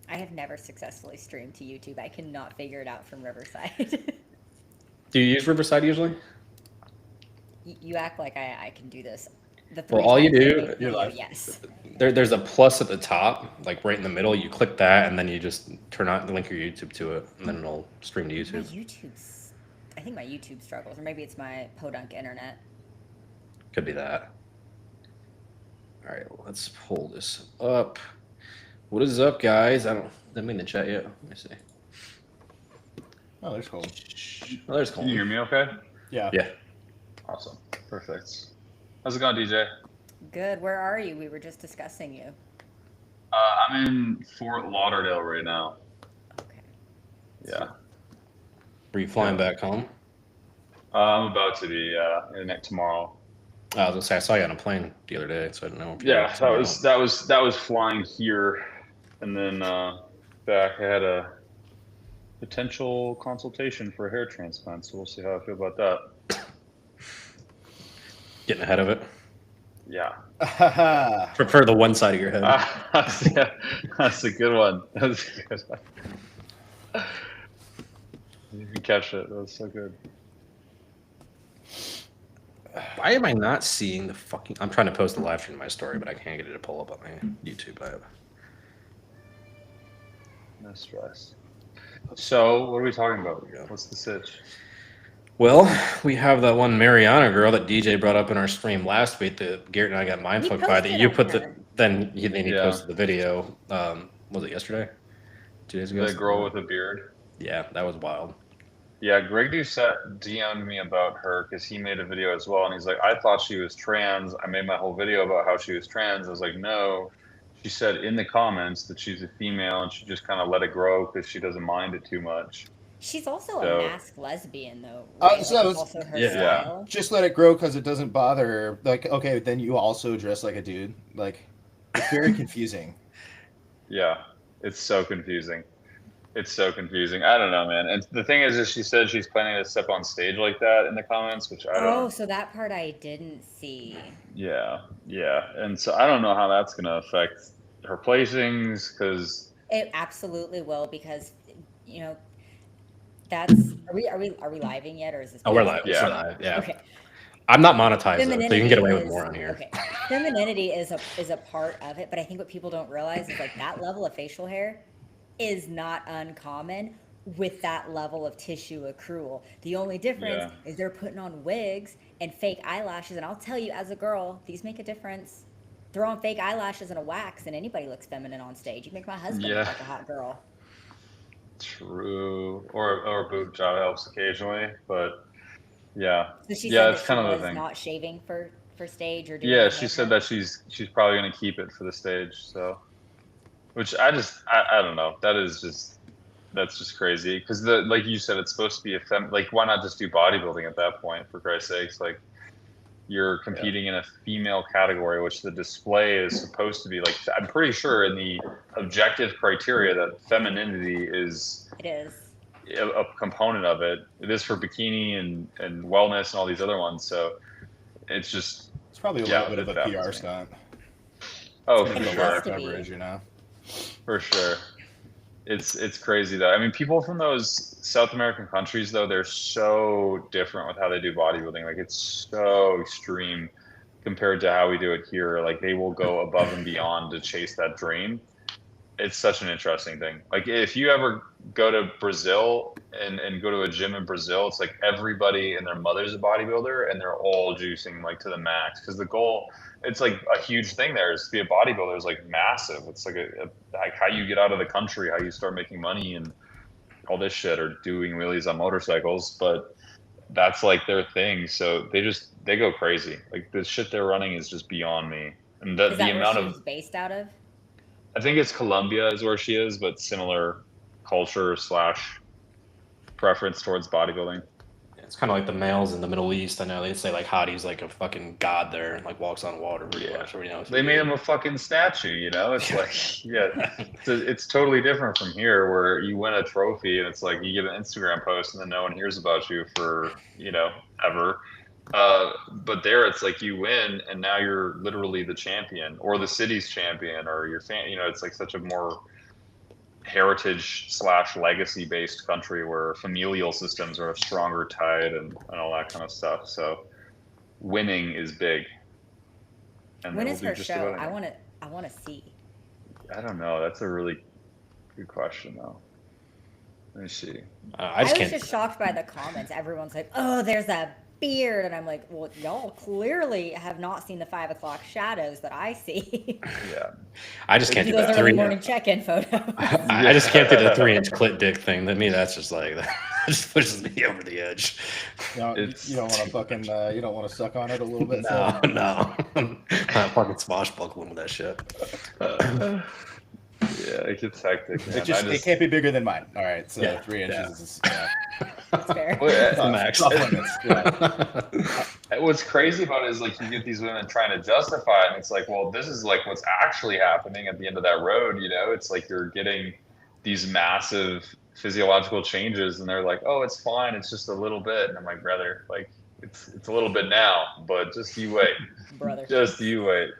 I have never successfully streamed to YouTube. I cannot figure it out from Riverside. Do you use Riverside usually? You act like I can do this. The Well, three all you times I do, made a You're video, live. yes. there's a plus at the top, like right in the middle. You click that, and then you just turn on link your YouTube to it, and then it'll stream to My YouTube. YouTube's. I think my YouTube struggles, or maybe it's my podunk internet. Could be that. All right, let's pull this up. What is up, guys? I don't. Didn't mean to chat yet. Let me see. Oh, there's Colton. Oh, there's Can you Colton. hear me okay? Yeah. Yeah. Awesome. Perfect. How's it going, DJ? Good. Where are you? We were just discussing you. I'm in Fort Lauderdale right now. Okay. Yeah. Were you flying back home? I'm about to be tomorrow. I was gonna say I saw you on a plane the other day, so I didn't know if you were Yeah, somewhere else. that was flying here, and then back. I had a potential consultation for a hair transplant, so we'll see how I feel about that. Getting ahead of it. Yeah. For the one side of your head. That's a good one. That's a good one. You can catch it. That was so good. Why am I not seeing the fucking? I'm trying to post the live stream in my story, but I can't get it to pull up on my YouTube. No stress. So, what are we talking about? What's the sitch? Well, we have that one Mariana girl that DJ brought up in our stream last week that Garrett and I got mindfucked by. That you put the then he posted the video. Was it yesterday? 2 days ago. The girl with a beard. Yeah, that was wild. Yeah, Greg Doucette DM'd me about her because he made a video as well, and he's like, I thought she was trans. I made my whole video about how she was trans. I was like, no. She said in the comments that she's a female and she just kind of let it grow because she doesn't mind it too much. She's also a masked lesbian, though. Right? Like, so it's also her style. Just let it grow because it doesn't bother her. Like, okay, then you also dress like a dude. Like, it's very confusing. Yeah, it's so confusing. It's so confusing. I don't know, man. And the thing is she said she's planning to step on stage like that in the comments, which I don't. Oh, so that part I didn't see. Yeah, yeah. And so I don't know how that's going to affect her placings because it absolutely will because that's are we living yet or is this? Oh, we're live. Yeah. We're live. Yeah. Okay. I'm not monetized, though, so you can get away with more on here. Okay. Femininity is a part of it, but I think what people don't realize is like that level of facial hair is not uncommon with that level of tissue accrual. The only difference is they're putting on wigs and fake eyelashes, and I'll tell you, as a girl, these make a difference. Throw on fake eyelashes and a wax, and anybody looks feminine on stage. You make my husband look like a hot girl. True. Or boob job helps occasionally, but yeah. So she said it's kind of the thing. Not shaving for stage or doing. Yeah, she said that she's probably going to keep it for the stage. So, which I don't know. That's just crazy because like you said, it's supposed to be like why not just do bodybuilding at that point? For Christ's sakes, like you're competing in a female category, which the display is supposed to be like. I'm pretty sure in the objective criteria that femininity is. It is. A component of it. It is for bikini and wellness and all these other ones. So it's probably a little bit of a PR stunt. Oh, for sure. Coverage, For sure. It's crazy though. I mean, people from those South American countries though, they're so different with how they do bodybuilding. Like it's so extreme compared to how we do it here. Like they will go above and beyond to chase that dream. It's such an interesting thing. Like if you ever go to Brazil and go to a gym in Brazil, it's like everybody and their mother's a bodybuilder and they're all juicing like to the max because the goal, it's like a huge thing there is to be a bodybuilder is like massive. It's like like how you get out of the country, how you start making money and all this shit or doing wheelies on motorcycles. But that's like their thing. So they go crazy. Like the shit they're running is just beyond me. And is that the amount where she's based out of? I think it's Colombia is where she is, but similar culture / preference towards bodybuilding. It's kind of like the males in the Middle East. I know they say like Hadi's like a fucking god there and like walks on water pretty much. They made him a fucking statue, It's like, it's totally different from here where you win a trophy and it's like you get an Instagram post and then no one hears about you for, ever. But there it's like you win and now you're literally the champion or the city's champion or your fan, it's like such a more heritage/legacy based country where familial systems are stronger tied and all that kind of stuff. So winning is big. And when is her show? I want to see. I don't know. That's a really good question, though. Let me see. I was just shocked by the comments. Everyone's like, "Oh, there's a beard," and I'm like, "Well, y'all clearly have not seen the 5 o'clock shadows that I see." Yeah, I just can't do that 3 morning check-in photo. I just can't do the 3-inch clit dick thing. To me, that's just like that just pushes me over the edge. You don't want to fucking you don't want to suck on it a little bit. No. I'm fucking swashbuckling with that shit. Yeah, it gets hectic. Man. It can't be bigger than mine. All right, so 3 inches is that's fair. Max. What's crazy about it is like you get these women trying to justify it, and it's like, well, this is like what's actually happening at the end of that road. You know, it's like you're getting these massive physiological changes, and they're like, oh, it's fine, it's just a little bit, and I'm like, brother, like it's a little bit now, but just you wait, brother. Just you wait.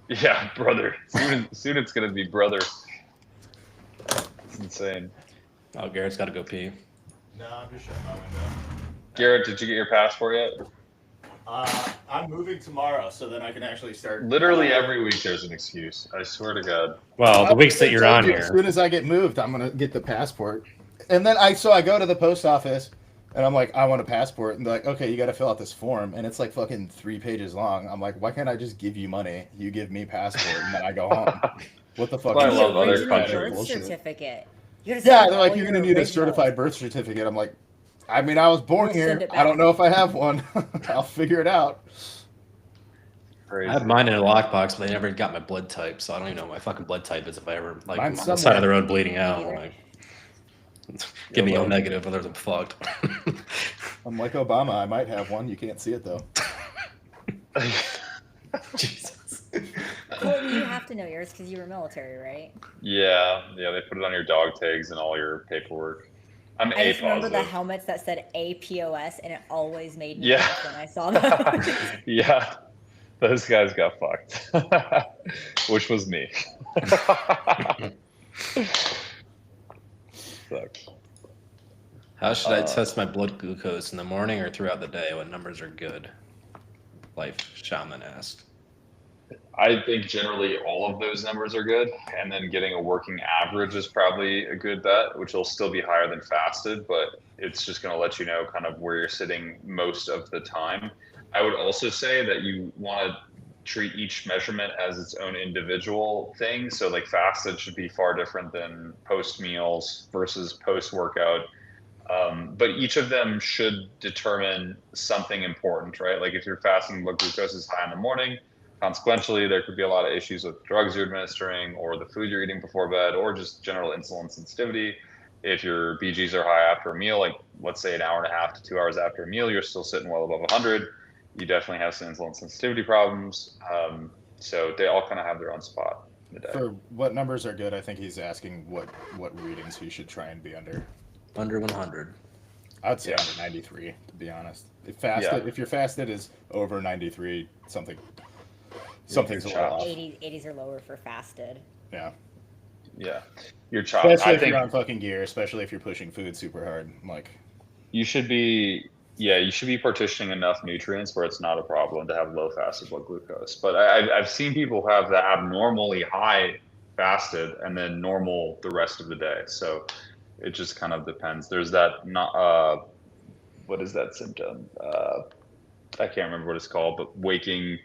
Yeah, brother. Soon it's gonna be brother. It's insane. Oh, Garrett's got to go pee. No, I'm just shutting my window. Garrett, did you get your passport yet? I'm moving tomorrow, so then I can actually start. Literally every week there's an excuse. I swear to God. Well, the weeks that you're on here. As soon as I get moved, I'm gonna get the passport, and then I go to the post office. And I'm like, I want a passport. And they're like, okay, you got to fill out this form. And it's like fucking 3 pages long. I'm like, why can't I just give you money? You give me passport and then I go home. What the fuck? I love other countries. Birth certificate. Yeah, they're like, you're going to need a certified birth certificate. I'm like, I mean, I was born here. I don't know if I have one. I'll figure it out. Crazy. I have mine in a lockbox, but they never got my blood type. So I don't even know what my fucking blood type is if I ever, like, I'm on the side of the road bleeding out. Like, give me O negative, otherwise I'm fucked. I'm like Obama. I might have one. You can't see it though. Jesus. Colton, you have to know yours because you were military, right? Yeah. They put it on your dog tags and all your paperwork. I just remember the helmets that said APOS, and it always made me laugh when I saw them. Yeah, those guys got fucked, which was me. Sucks. How should I test my blood glucose in the morning or throughout the day? What numbers are good? Life Shaman asked. I think generally all of those numbers are good, and then getting a working average is probably a good bet, which will still be higher than fasted, but it's just going to let you know kind of where you're sitting most of the time. I would also say that you want to treat each measurement as its own individual thing. So like fasted should be far different than post meals versus post workout. But each of them should determine something important, right? Like if you're fasting, blood glucose is high in the morning, consequentially, there could be a lot of issues with drugs you're administering or the food you're eating before bed or just general insulin sensitivity. If your BGs are high after a meal, like let's say an hour and a half to 2 hours after a meal, you're still sitting well above 100. You definitely have some insulin sensitivity problems. So they all kind of have their own spot in the day. For what numbers are good, I think he's asking what readings he should try and be under. Under 100. I'd say under 93, to be honest. If your fasted is over 93, something's a little off. 80s are lower for fasted. Yeah. Yeah. You're chopped. Especially if you're on fucking gear, especially if you're pushing food super hard. Like, you should be partitioning enough nutrients where it's not a problem to have low fasted blood glucose. But I've seen people have the abnormally high fasted and then normal the rest of the day. So it just kind of depends. There's that what is that symptom? I can't remember what it's called, but waking,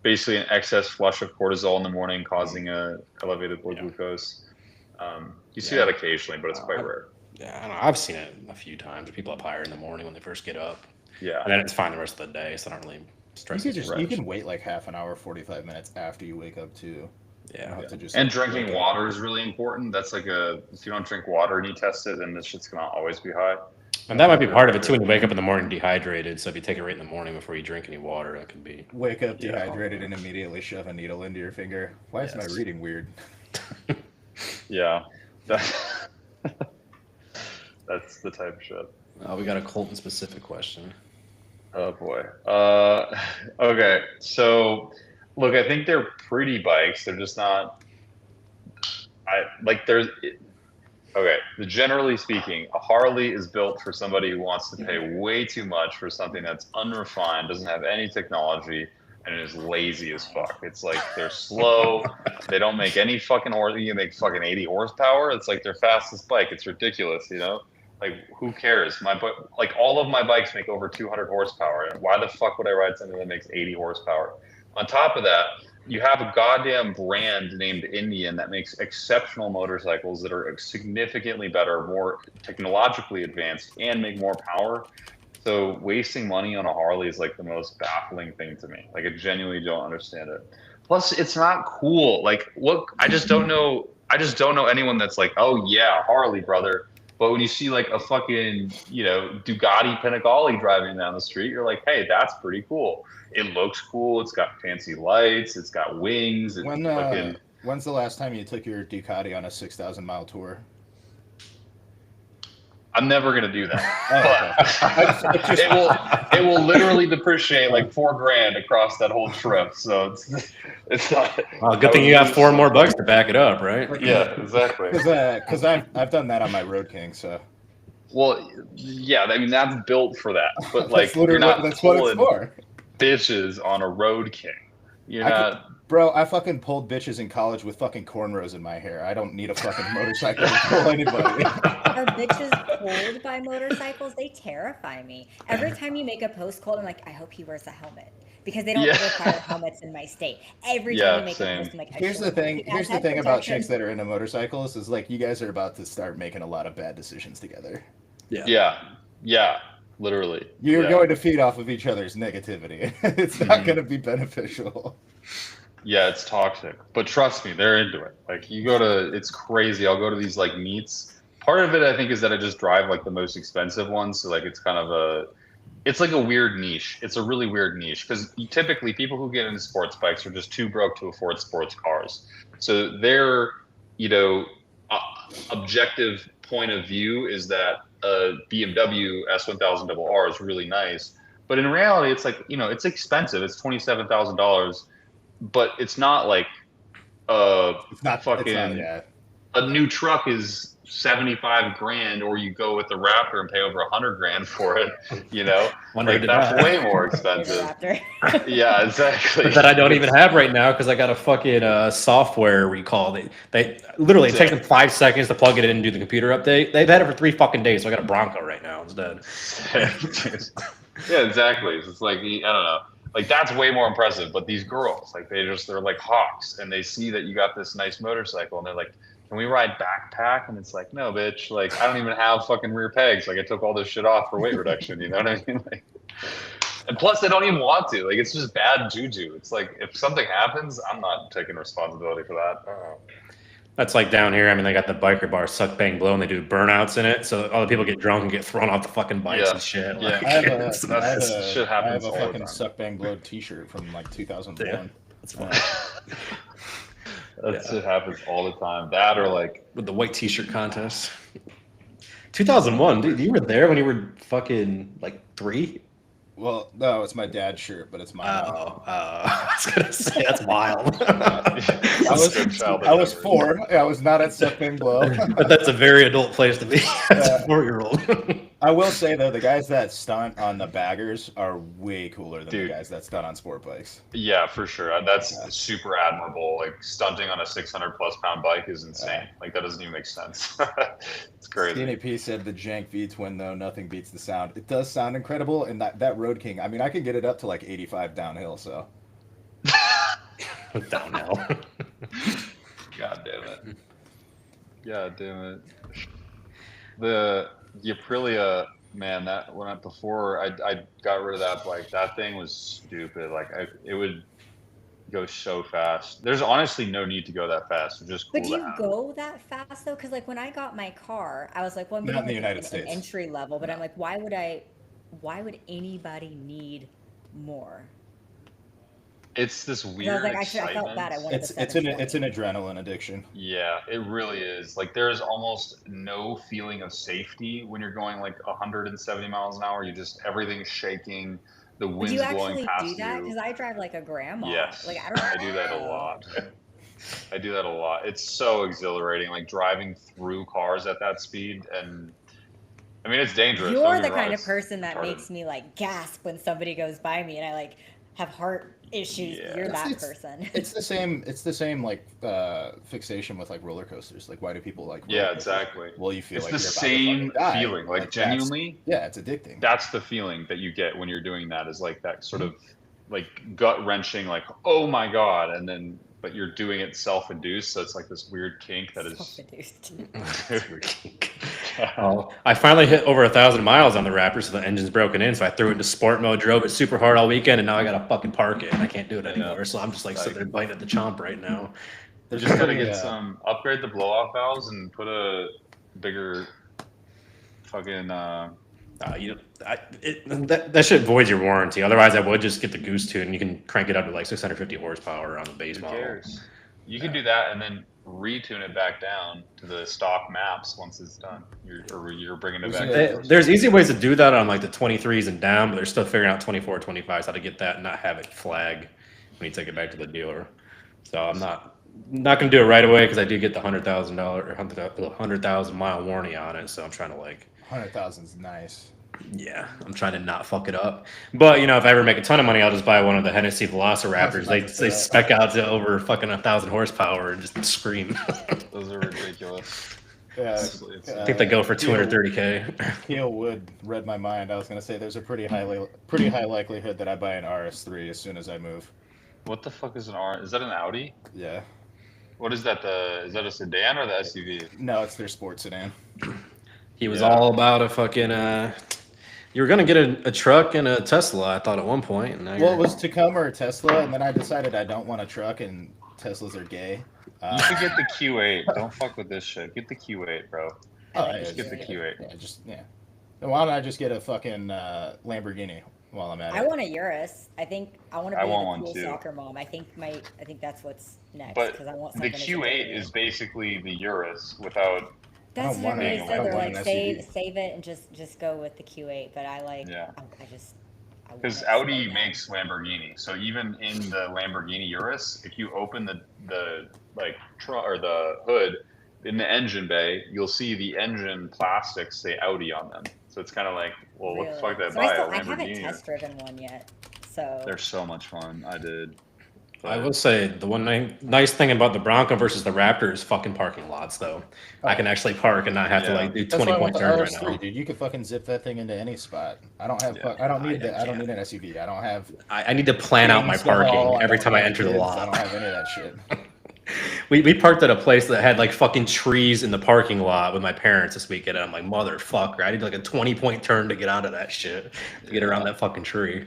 basically an excess flush of cortisol in the morning causing a elevated blood glucose. You see that occasionally, but it's quite rare. Yeah, I don't know. I've seen it a few times. People up higher in the morning when they first get up. Yeah. And then it's fine the rest of the day, so I don't really stress it. You can wait like half an hour, 45 minutes after you wake up too. Yeah. And drinking water is really important. That's like if you don't drink water and you test it, then this shit's gonna always be high. And that might be part of it too when you wake up in the morning dehydrated. So if you take it right in the morning before you drink any water, that could be. Wake up dehydrated and immediately shove a needle into your finger. Why is my reading weird? Yeah. That's the type of shit. We got a Colton specific question. Oh boy. Okay. So look, I think they're pretty bikes. They're just not. Okay, generally speaking, a Harley is built for somebody who wants to pay way too much for something that's unrefined, doesn't have any technology, and is lazy as fuck. It's like they're slow, they don't make any fucking horse. You make fucking 80 horsepower. It's like their fastest bike. It's ridiculous, you know. Like who cares? Like all of my bikes make over 200 horsepower. And why the fuck would I ride something that makes 80 horsepower? On top of that, you have a goddamn brand named Indian that makes exceptional motorcycles that are significantly better, more technologically advanced, and make more power. So wasting money on a Harley is like the most baffling thing to me. Like I genuinely don't understand it. Plus, it's not cool. Like, look, I just don't know anyone that's like, oh yeah, Harley, brother. But when you see like a fucking, Ducati Panigale driving down the street, you're like, hey, that's pretty cool. It looks cool. It's got fancy lights. It's got wings. When's the last time you took your Ducati on a 6,000-mile tour? I'm never gonna do that. But it will literally depreciate like $4,000 across that whole trip. So it's not. Well, good thing you got $4 more to back it up, right? Yeah, exactly. Because I've done that on my Road King. So. Well, yeah, I mean that's built for that. But like, that's what it's for. Bitches on a Road King. Bro, I fucking pulled bitches in college with fucking cornrows in my hair. I don't need a fucking motorcycle to pull anybody. Are bitches pulled by motorcycles? They terrify me. Every time you make a post call, I'm like, I hope he wears a helmet. Because they don't require helmets in my state. Every time you make a post, I'm like, here's the thing about chicks that are into motorcycles is like you guys are about to start making a lot of bad decisions together. Yeah. Literally. You're going to feed off of each other's negativity. It's not going to be beneficial. Yeah, it's toxic. But trust me, they're into it. Like it's crazy. I'll go to these like meets. Part of it, I think, is that I just drive like the most expensive ones. So like it's kind of it's like a weird niche. It's a really weird niche because typically people who get into sports bikes are just too broke to afford sports cars. So their, objective point of view is that a BMW S1000RR is really nice. But in reality, it's like, it's expensive. It's $27,000. But it's not like a new truck is $75,000, or you go with the Raptor and pay over $100,000 for it. That's way more expensive. Yeah, exactly. That I don't even have right now because I got a fucking software recall. They literally it takes them 5 seconds to plug it in and do the computer update. They've had it for 3 fucking days, so I got a Bronco right now instead. Yeah, exactly. It's like I don't know. Like that's way more impressive. But these girls, like they're like hawks, and they see that you got this nice motorcycle, and they're like, "Can we ride backpack?" And it's like, "No, bitch. Like I don't even have fucking rear pegs. Like I took all this shit off for weight reduction. You know what I mean?" Like, and plus, they don't even want to. Like it's just bad juju. It's like if something happens, I'm not taking responsibility for that. That's like down here. I mean, they got the biker bar, suck, bang, blow, and they do burnouts in it. So all the people get drunk and get thrown off the fucking bikes and shit. Yeah, like, I have a fucking suck, bang, blow T-shirt from like 2001. Yeah, that's fine. That shit happens all the time. That or like with the white T-shirt contest. 2001, dude. You were there when you were fucking like 3. Well, no, it's my dad's shirt, but it's mine. I was gonna say that's wild. I was 4. I was not at Suck Bang Blow. But that's a very adult place to be as a 4-year-old. I will say though, the guys that stunt on the baggers are way cooler than the guys that stunt on sport bikes. Yeah, for sure. That's super admirable. Like stunting on a 600+ pound bike is insane. Like that doesn't even make sense. It's crazy. Skinny P said the jank V-twin though, nothing beats the sound. It does sound incredible, and that Road King. I mean, I can get it up to like 85 downhill. So. Downhill. God damn it. The Aprilia, man, that before I got rid of that bike, that thing was stupid. Like it would go so fast. There's honestly no need to go that fast. It's just cool. But do you go that fast though? Because like when I got my car, I was like, well, I'm not in the getting United States. An entry level, but I'm like, why would anybody need more? It's this weird excitement. I felt bad. I wanted it's an adrenaline addiction. Yeah, it really is. Like there's almost no feeling of safety when you're going like 170 miles an hour. Everything's shaking. The wind's blowing past you. Do you actually do that? Because I drive like a grandma. Yes, like I do that a lot. I do that a lot. It's so exhilarating, like driving through cars at that speed. And I mean, it's dangerous. You're the kind of person that makes me like gasp when somebody goes by me and I like have heart issues. Yeah. You're that person. It's the same like fixation with like roller coasters. Like, why do people like? Yeah, exactly. Well, you feel it's like the you're same about to die. feeling. Like genuinely, it's addicting. That's the feeling that you get when you're doing that. Is like that sort of like gut wrenching, like oh my god, and then but you're doing it self-induced, so it's like this weird kink that is self-induced. Well, I finally hit over 1,000 miles on the Raptor, so the engine's broken in. So I threw it into sport mode, drove it super hard all weekend, and now I gotta fucking park it, and I can't do it anymore. So I'm just like sitting there biting at the chomp right now. They're just gotta get some upgrade the blow-off valves and put a bigger fucking. That shit voids your warranty. Otherwise, I would just get the Goose Tune. You can crank it up to like 650 horsepower on the base model. Who cares? You can do that and then retune it back down to the stock maps once it's done. You're bringing it back. There's easy ways to do that on like the 23s and down, but they're still figuring out 24, 25s how to get that and not have it flag when you take it back to the dealer. So I'm not gonna do it right away because I do get the $100,000 or 100,000 mile warranty on it. So I'm trying to like 100,000 is nice. Yeah, I'm trying to not fuck it up. But you know, if I ever make a ton of money, I'll just buy one of the Hennessy Velociraptors. They spec out to over fucking 1,000 horsepower and just scream. Those are ridiculous. Yeah, I think they go for 230K. Keel Wood read my mind. I was gonna say there's a pretty high likelihood that I buy an RS3 as soon as I move. What the fuck is an R? Is that an Audi? Yeah. What is that? Is that a sedan or the SUV? No, it's their sports sedan. He was all about a fucking. You were gonna get a truck and a Tesla, I thought at one point. And well, it was Tacoma or Tesla, and then I decided I don't want a truck, and Teslas are gay. You should get the Q8. Don't fuck with this shit. Get the Q8, bro. Just get the Q8. Yeah. Then why don't I just get a fucking Lamborghini while I'm at it? I want a Urus. I think I want to be a cool soccer mom. I think that's what's next. But I want the Q8 is basically the Urus without. That's what everybody said. They're like save it and just go with the Q8. But I like. Yeah. I just. Because Audi makes Lamborghini, so even in the Lamborghini Urus, if you open the hood in the engine bay, you'll see the engine plastics say Audi on them. So it's kind of like, well, what the fuck did I buy? I haven't test driven one yet, so they're so much fun. I did. I will say the one nice thing about the Bronco versus the Raptor is fucking parking lots, though. I can actually park and not have to like do 20-point turns right now. Dude, you can fucking zip that thing into any spot. I don't need an SUV. I don't have. I need to plan out my parking every time I enter the lot. I don't have any of that shit. We parked at a place that had like fucking trees in the parking lot with my parents this weekend, and I'm like, motherfucker, I need like a 20-point turn to get out of that shit to get around that fucking tree.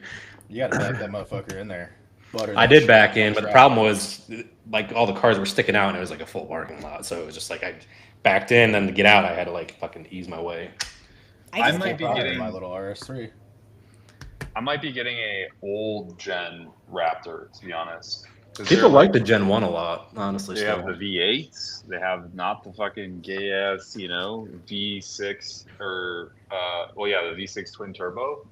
You gotta back that motherfucker in there. I did back in, but the problem was like all the cars were sticking out and it was like a full parking lot. So it was just like I backed in, then to get out, I had to like fucking ease my way. I might be getting my little RS3. I might be getting a old gen Raptor, to be honest. People like the Gen 1 a lot, honestly. They have the V8s. They have not the fucking gay ass, V6 or the V6 twin turbo.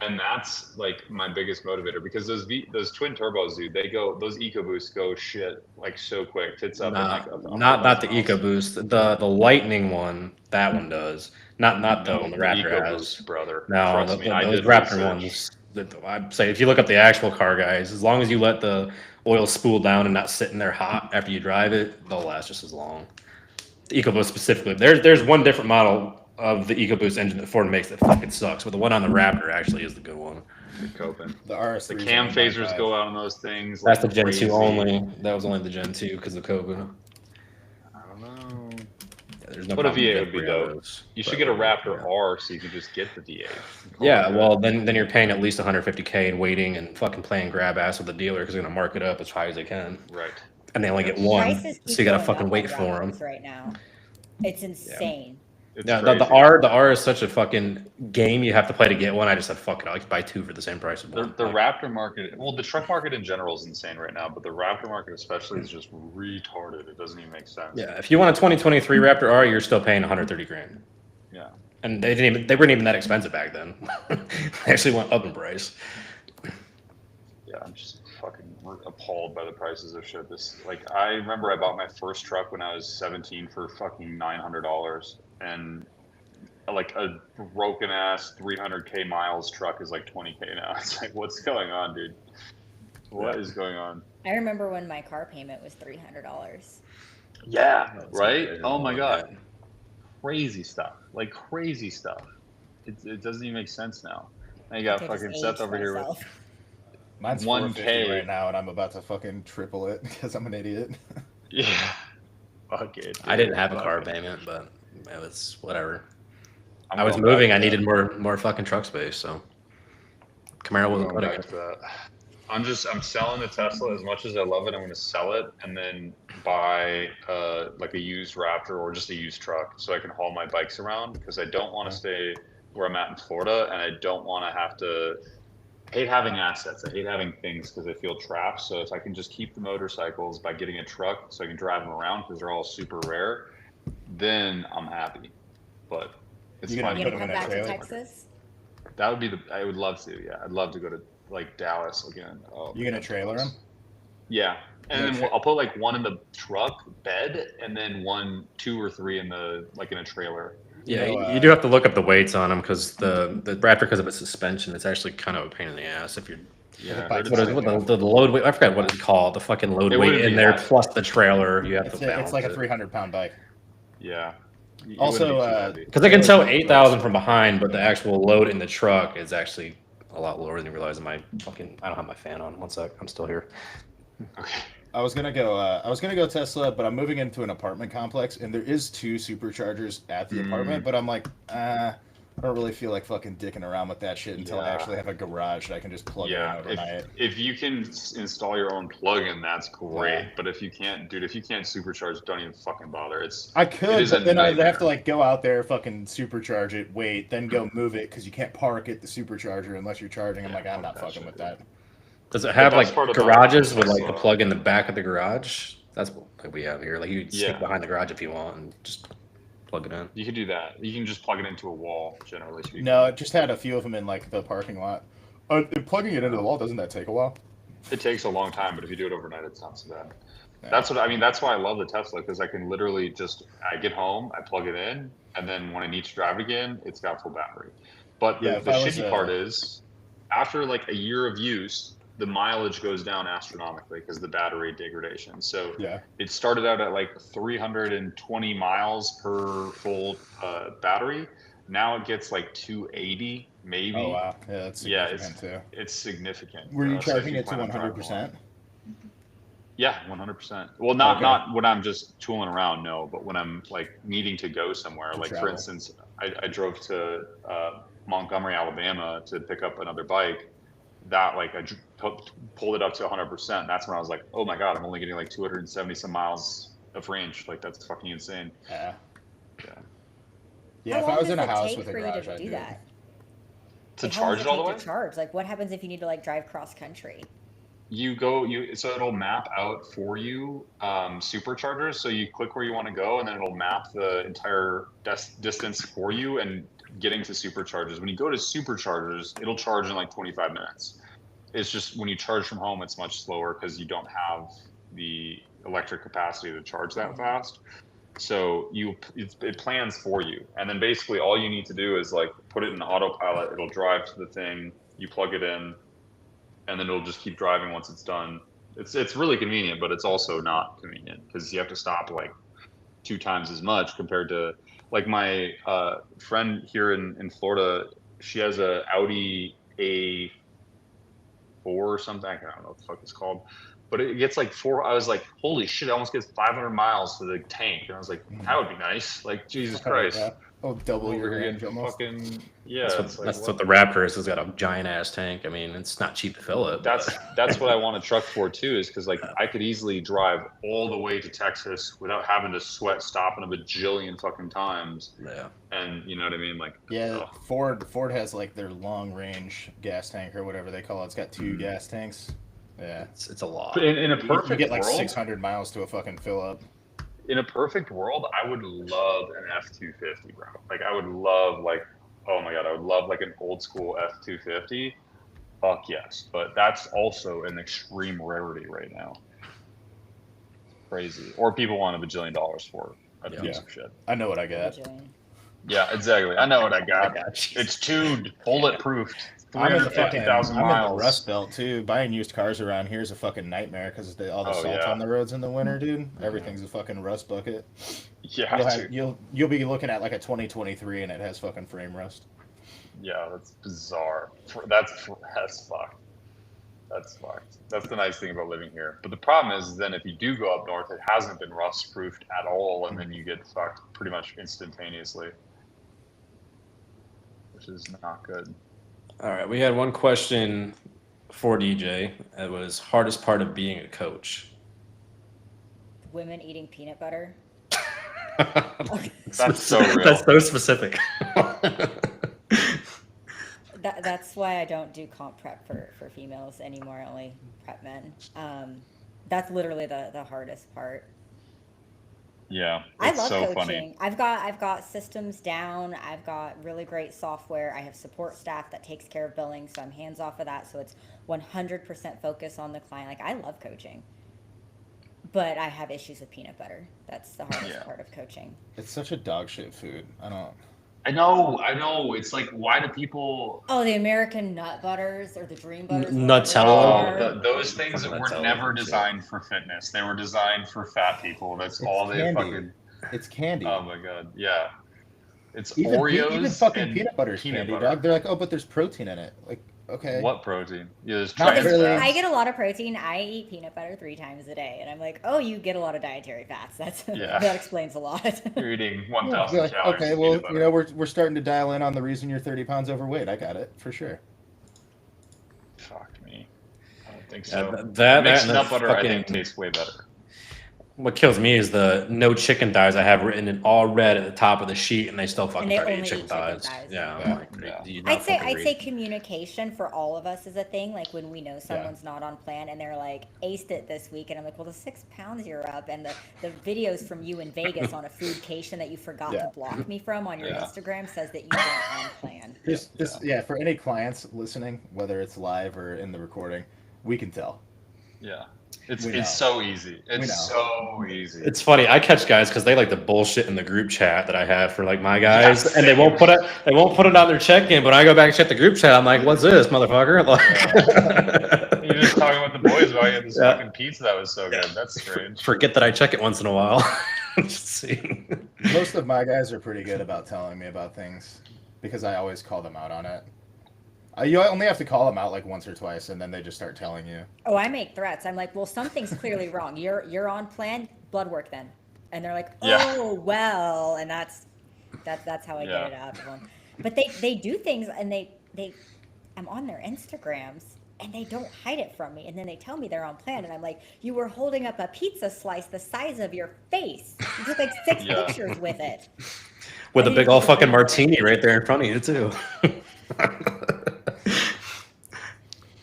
And that's like my biggest motivator because those twin turbos, dude, those EcoBoosts go shit like so quick. Tits up. Not the EcoBoost. The Lightning one, that one does. Not the one the Raptor has, brother. No, those Raptor ones. I'd say if you look up the actual car, guys, as long as you let the oil spool down and not sit in there hot after you drive it, they'll last just as long. The EcoBoost specifically. There's one different model of the EcoBoost engine that Ford makes that fucking sucks, but the one on the Raptor actually is the good one. The RS3. The cam phasers go out on those things. That's the Gen 2 only. That was only the Gen 2 because of COVID. I don't know. There's no what a V8 would be dope. You should get a Raptor R so you can just get the V8. Yeah, well then you're paying at least $150K and waiting and fucking playing grab ass with the dealer because they're gonna mark it up as high as they can. Right. And they only get one, so you gotta fucking wait for them. Right now, it's insane. Yeah. Yeah, the R is such a fucking game you have to play to get one. I just said fuck it, I'll buy two for the same price of one. The Raptor market, well, the truck market in general is insane right now, but the Raptor market especially is just retarded. It doesn't even make sense. Yeah, if you want a 2023 Raptor R, you're still paying 130 grand. Yeah, and they weren't even that expensive back then. They actually went up in price. Yeah, I'm just fucking appalled by the prices of shit. I remember I bought my first truck when I was 17 for fucking $900, and like a broken ass 300k miles truck is like 20k now. It's like, what's going on, dude? What is going on? I remember when my car payment was $300. Yeah, right? Oh my god. Crazy stuff. Like crazy stuff. It doesn't even make sense now. Now you got fucking Seth over here with mine's 450 right now, and I'm about to fucking triple it because I'm an idiot. Yeah. Fuck it. Dude. I didn't have a car payment, but it was whatever. I was moving. I needed more fucking truck space, so Camaro wasn't cutting it. I'm selling the Tesla. As much as I love it, I'm going to sell it and then buy like a used Raptor or just a used truck so I can haul my bikes around, because I don't want to stay where I'm at in Florida, and I don't want to have to. I hate having assets. I hate having things because I feel trapped. So if I can just keep the motorcycles by getting a truck so I can drive them around because they're all super rare, then I'm happy. But it's fine. You gonna come back to Texas? That would be I would love to. Yeah, I'd love to go to like Dallas again. Oh, you gonna trailer them? Yeah, and then I'll put like one in the truck bed, and then 1, 2, or 3 in in a trailer. Yeah, you do have to look up the weights on them because the Raptor, because of its suspension, it's actually kind of a pain in the ass if you're. Yeah, the load weight? I forgot what it's called. The fucking load weight in there plus the trailer. You have to balance. It's like a 300-pound bike. Yeah. Also, because I can tell 8,000 from behind, but the actual load in the truck is actually a lot lower than you realize. I don't have my fan on. One sec, I'm still here. Okay. I was gonna go Tesla, but I'm moving into an apartment complex, and there is 2 superchargers at the apartment. But I'm like, I don't really feel like fucking dicking around with that shit until I actually have a garage that I can just plug in overnight. If you can install your own plug-in, that's great. Yeah. But if you can't, supercharge, don't even fucking bother. I could, but then I'd have to like go out there, fucking supercharge it, wait, then go move it because you can't park at the supercharger unless you're charging. I'm like, I'm not fucking with that. Does it have like garages with like the plug in the back of the garage? That's what we have here. Like you stick behind the garage if you want and just plug it in. You can do that. You can just plug it into a wall, generally speaking. No, it just had a few of them in like the parking lot. Plugging it into the wall, doesn't that take a while? It takes a long time, but if you do it overnight, it's not so bad. Yeah. That's why I love the Tesla, because I can literally I get home, I plug it in, and then when I need to drive again, it's got full battery. But the shitty part is, after like a year of use, the mileage goes down astronomically because of the battery degradation. So it started out at like 320 miles per full battery. Now it gets like 280, maybe. Oh wow, yeah, that's significant too. It's significant. Were you charging it to 100%? Yeah, 100%. Well, not when I'm just tooling around, no, but when I'm like needing to go somewhere. Like for instance, I drove to Montgomery, Alabama to pick up another bike. That like I pulled it up to 100%. That's when I was like, oh my god, I'm only getting like 270 some miles of range. Like that's fucking insane. Yeah. If I was in a house with a garage, I'd do that. To charge it all the way? Charge. Like what happens if you need to like drive cross country? So it'll map out for you superchargers. So you click where you want to go, and then it'll map the entire distance for you and getting to superchargers. When you go to superchargers, it'll charge in like 25 minutes. It's just when you charge from home, it's much slower because you don't have the electric capacity to charge that fast. So it plans for you, and then basically all you need to do is like put it in autopilot. It'll drive to the thing, you plug it in, and then it'll just keep driving once it's done. It's really convenient, but it's also not convenient because you have to stop like 2 times as much compared to like my friend here in Florida. She has a Audi A4 or something. I don't know what the fuck it's called. But it gets like 4. I was like, holy shit! It almost gets 500 miles to the tank, and I was like, that would be nice. Like Jesus Christ! Oh, double your range almost. Fucking That's what the Raptor is. It's got a giant ass tank. I mean, it's not cheap to fill it. That's what I want a truck for too. Is because like I could easily drive all the way to Texas without having to stopping a bajillion fucking times. Yeah. And you know what I mean? Like Ford has like their long range gas tank or whatever they call it. It's got 2 gas tanks. Yeah, it's a lot. In a perfect world, you get like 600 miles to a fucking fill up. In a perfect world, I would love an F-250, bro. Like I would love like, oh my god, I would love like an old school F-250. fuck yes. But that's also an extreme rarity right now. Crazy. Or people want $1 bajillion for a piece of shit. I know what I got. Yeah, exactly. I know what I got. It's tuned, bulletproof, 350,000 miles. I'm in the Rust Belt too. Buying used cars around here is a fucking nightmare because all the salt on the roads in the winter, dude. Everything's a fucking rust bucket. Yeah, you'll be looking at like a 2023 and it has fucking frame rust. Yeah, that's bizarre. That's fucked. That's fucked. That's the nice thing about living here. But the problem is then if you do go up north, it hasn't been rust proofed at all, and then you get fucked pretty much instantaneously, which is not good. All right, we had one question for DJ. It was hardest part of being a coach. Women eating peanut butter. That's so real. That's so specific. That's why I don't do comp prep for females anymore. I only prep men. That's literally the hardest part. Yeah, I love so coaching. Funny. I've got systems down. I've got really great software. I have support staff that takes care of billing, so I'm hands off of that. So it's 100% focus on the client. Like I love coaching, but I have issues with peanut butter. That's the hardest part of coaching. It's such a dog shit food. I know. It's like, why do people? Oh, the American nut butters or the dream butters. Nutella. Those things were never designed for fitness. They were designed for fat people. That's all they fucking. It's candy. Oh my god, yeah. It's even, Oreos. Even fucking peanut butter is candy, dog. They're like, oh, but there's protein in it. Like, okay. What protein? Yeah, there's Not really. I get a lot of protein. I eat peanut butter 3 times a day, and I'm like, oh, you get a lot of dietary fats. That explains a lot. You're eating 1,000 like, calories. Okay, well, we're starting to dial in on the reason you're 30 pounds overweight. I got it for sure. Fuck me. I don't think so. Mixed nut butter, I think, tastes way better. What kills me is the no chicken thighs I have written in all red at the top of the sheet, and they still fucking try to eat chicken thighs. Yeah. I'd say communication for all of us is a thing. Like when we know someone's not on plan and they're like aced it this week, and I'm like, well, the 6 pounds you're up, and the videos from you in Vegas on a foodcation that you forgot to block me from on your Instagram says that you weren't on plan. For any clients listening, whether it's live or in the recording, we can tell. Yeah. It's so easy. It's so easy. It's funny. I catch guys because they like the bullshit in the group chat that I have for like my guys, and they won't put it on their check-in. But when I go back and check the group chat, I'm like, "What's this, motherfucker?" Like, you're just talking with the boys about you had this fucking pizza that was so good. That's strange. Forget that I check it once in a while. See. Most of my guys are pretty good about telling me about things because I always call them out on it. You only have to call them out like once or twice, and then they just start telling you. Oh, I make threats. I'm like, well, something's clearly wrong. You're on plan. Blood work then, and they're like, oh well, and that's how I get it out of them. But they do things, and I'm on their Instagrams, and they don't hide it from me, and then they tell me they're on plan, and I'm like, you were holding up a pizza slice the size of your face. You took like 6 pictures with it. With a big old fucking martini right there in front of you too.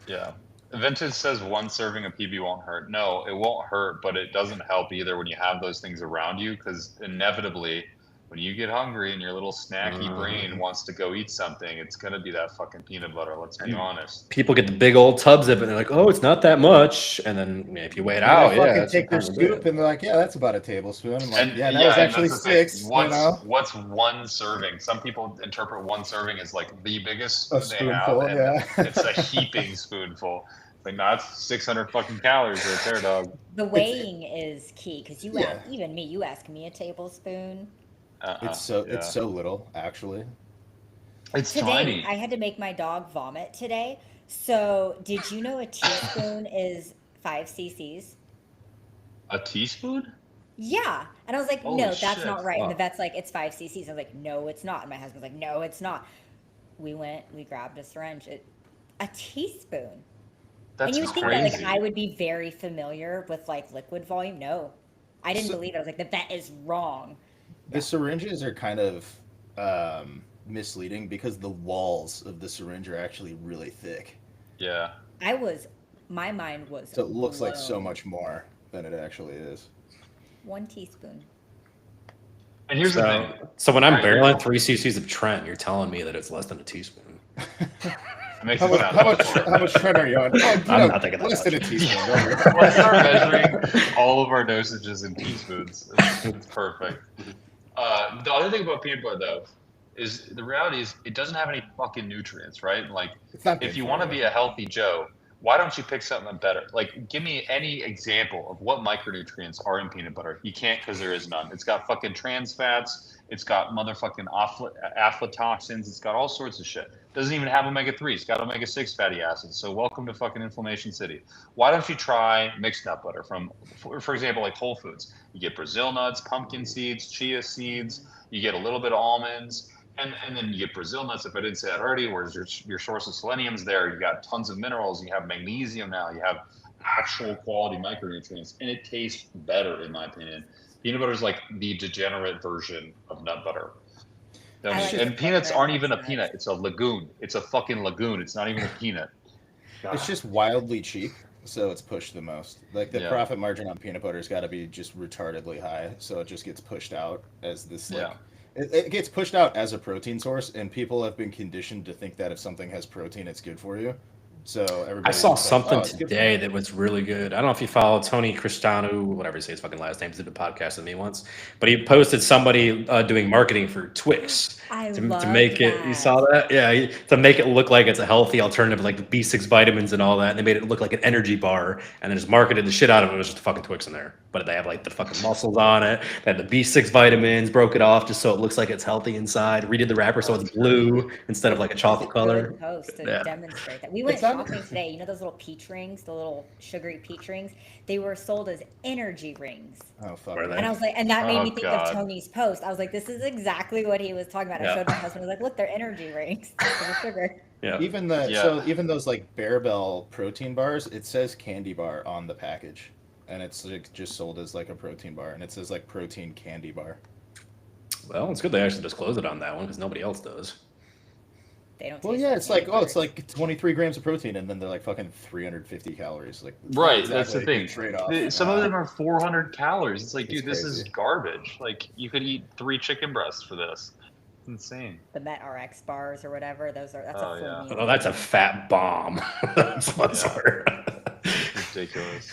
Yeah. Vintage says 1 serving of PB won't hurt. No, it won't hurt, but it doesn't help either when you have those things around you, because inevitably when you get hungry and your little snacky brain wants to go eat something, it's going to be that fucking peanut butter. Let's be honest. People get the big old tubs of it and they're like, oh, it's not that much. And then if you weigh it out, they take their scoop and they're like, yeah, that's about a tablespoon. I'm like, that was actually 6. What's 1 serving? Some people interpret 1 serving as like the biggest spoonful, they have. It's a heaping spoonful. Like, no, it's 600 fucking calories right there, dog. The weighing is key, because even me, you ask me a tablespoon. It's so little, actually. It's tiny. I had to make my dog vomit today. So, did you know a teaspoon is 5 cc's? A teaspoon? Yeah. And I was like, no, that's not right. And the vet's like, it's 5 cc's. I was like, no, it's not. And my husband's like, no, it's not. We grabbed a syringe. A teaspoon. That's and you would think crazy. that I would be very familiar with liquid volume. No, I didn't believe it. I was like, the vet is wrong. The syringes are kind of misleading because the walls of the syringe are actually really thick. Yeah. My mind was so it looks like so much more than it actually is. 1 teaspoon. And here's the thing. So when I'm barreling 3 cc's of Trent, you're telling me that it's less than a teaspoon. makes How it sound how much trim are you on? Oh, I'm not thinking that less than a much. teaspoon. Let's start measuring all of our dosages in teaspoons. It's perfect. The other thing about peanut butter, though, is the reality is it doesn't have any fucking nutrients, right? Like, It's not if good you for want to you. be a healthy Joe, why don't you pick something better? Like, give me any example of what micronutrients are in peanut butter. You can't, because there is none. It's got fucking trans fats. It's got motherfucking aflatoxins. It's got all sorts of shit. Doesn't even have omega-3. It's got omega-6 fatty acids. So welcome to fucking Inflammation City. Why don't you try mixed nut butter from, for example, like Whole Foods? You get Brazil nuts, pumpkin seeds, chia seeds. You get a little bit of almonds. And then you get Brazil nuts, if I didn't say that already, whereas your source of selenium's there. You got tons of minerals. You have magnesium now. You have actual quality micronutrients, and it tastes better, in my opinion. Peanut butter is like the degenerate version of nut butter. And peanuts aren't even a peanut. It's a lagoon. It's a fucking lagoon. It's not even a peanut. God. It's just wildly cheap, so it's pushed the most. Like the profit margin on peanut butter's got to be just retardedly high, so it just gets pushed out as this like. It gets pushed out as a protein source, and people have been conditioned to think that if something has protein, it's good for you. So everybody. I saw something today that was really good. I don't know if you follow Tony Cristanu, whatever his fucking last name. He did a podcast with me once, but he posted somebody doing marketing for Twix to make it. You saw that? Yeah, to make it look like it's a healthy alternative, like the B6 vitamins and all that. And they made it look like an energy bar, and then just marketed the shit out of it. It was just fucking Twix in there, but they have like the fucking muscles on it. They had the B6 vitamins, broke it off just so it looks like it's healthy inside. Redid the wrapper so it's blue instead of like a chocolate color. Post to demonstrate that. We went shopping today. You know those little peach rings, the little sugary peach rings? They were sold as energy rings. Oh fuck! And I was like, and that made me think of Tony's post. I was like, this is exactly what he was talking about. I showed my husband. I was like, look, they're energy rings for the sugar. Yeah. Even so even those like Bearbell protein bars, it says candy bar on the package, and it's like just sold as like a protein bar, and it says like protein candy bar. Well, it's good they actually disclose it on that one because nobody else does. They don't. Well, yeah, it's like it's like 23 grams of protein, and then they're like fucking 350 calories. Like that's the thing. Some of them are 400 calories. It's like, dude, this is garbage. Like, you could eat 3 chicken breasts for this. It's insane. The Met RX bars or whatever. That's a full meal. Oh, that's a fat bomb. That's ridiculous.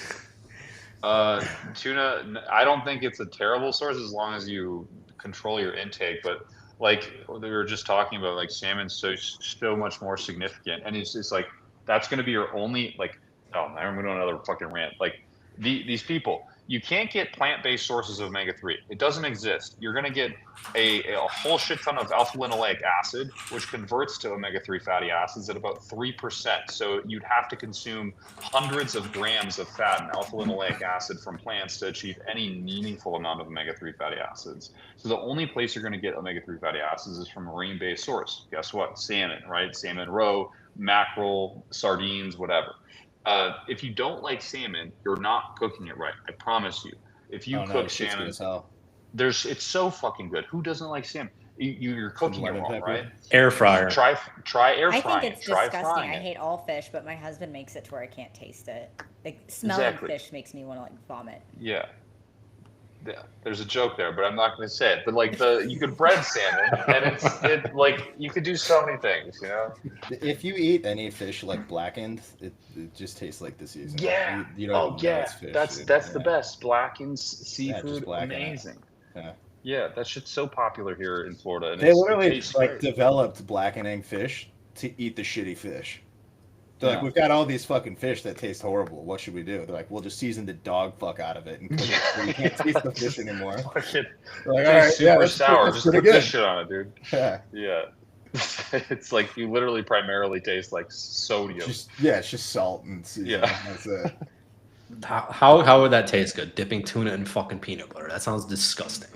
Tuna, I don't think it's a terrible source as long as you control your intake, but like we were just talking about, like salmon's so much more significant, and it's like that's going to be your only like. Oh, I'm going to another fucking rant. Like these people, you can't get plant-based sources of omega-3. It doesn't exist. You're going to get a whole shit ton of alpha-linoleic acid, which converts to omega-3 fatty acids at about 3%. So you'd have to consume hundreds of grams of fat and alpha-linoleic acid from plants to achieve any meaningful amount of omega-3 fatty acids. So the only place you're going to get omega-3 fatty acids is from a marine-based source. Guess what? Salmon, right? Salmon roe, mackerel, sardines, whatever. If you don't like salmon, you're not cooking it right. I promise you. If you cook salmon, it's so fucking good. Who doesn't like salmon? You're cooking it wrong, right? Air fryer. Try air frying. I think it's disgusting. I hate all fish, but my husband makes it to where I can't taste it. Like smelling fish makes me want to like vomit. Yeah. There's a joke there, but I'm not going to say it. But like you could bread salmon, and it like you could do so many things, you know. If you eat any fish like blackened, it just tastes like the season. Yeah. You don't it's fish, that's the best. Blackened seafood, amazing. Yeah, that shit's so popular here in Florida. And they literally like developed blackening fish to eat the shitty fish. They're like, we've got all these fucking fish that taste horrible. What should we do? They're like, we'll just season the dog fuck out of it and cook it so you can't taste the fish anymore. They're like, all right, super sour. Just put this shit on it, dude. Yeah. It's like you literally primarily taste like sodium. It's just salt and seasoning. Yeah. That's it. How would that taste good? Dipping tuna in fucking peanut butter. That sounds disgusting.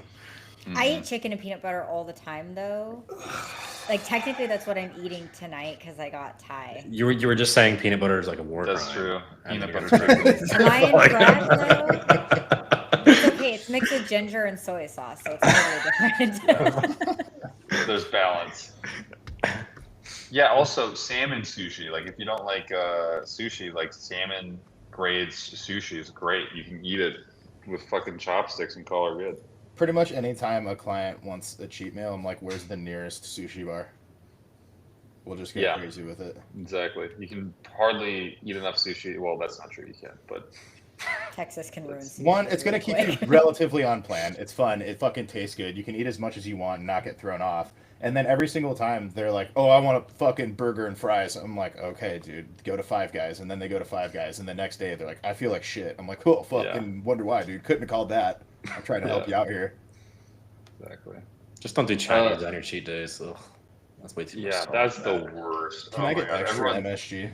I eat chicken and peanut butter all the time, though. Like, technically, that's what I'm eating tonight because I got Thai. You were just saying peanut butter is like a war crime. That's true. Peanut butter. Am I incorrect, though? It's okay. It's mixed with ginger and soy sauce, so it's totally different. There's balance. Yeah, also, salmon sushi. Like, if you don't like sushi, like, salmon grades sushi is great. You can eat it with fucking chopsticks and call her good. Pretty much anytime a client wants a cheat meal, I'm like, where's the nearest sushi bar? will just get crazy with it. Exactly. You can hardly eat enough sushi. Well, that's not true. You can't, but Texas can ruin sushi. One, it's going to keep you relatively on plan. It's fun. It fucking tastes good. You can eat as much as you want and not get thrown off. And then every single time they're like, oh, I want a fucking burger and fries. I'm like, okay, dude, go to Five Guys. And then they go to Five Guys. And the next day they're like, I feel like shit. I'm like, cool, fucking wonder why, dude. Couldn't have called that. I'm trying to help you out here. Exactly. Just don't do Chinese on your cheat days, though. That's way too much. Yeah, that's the worst. Can I get extra MSG?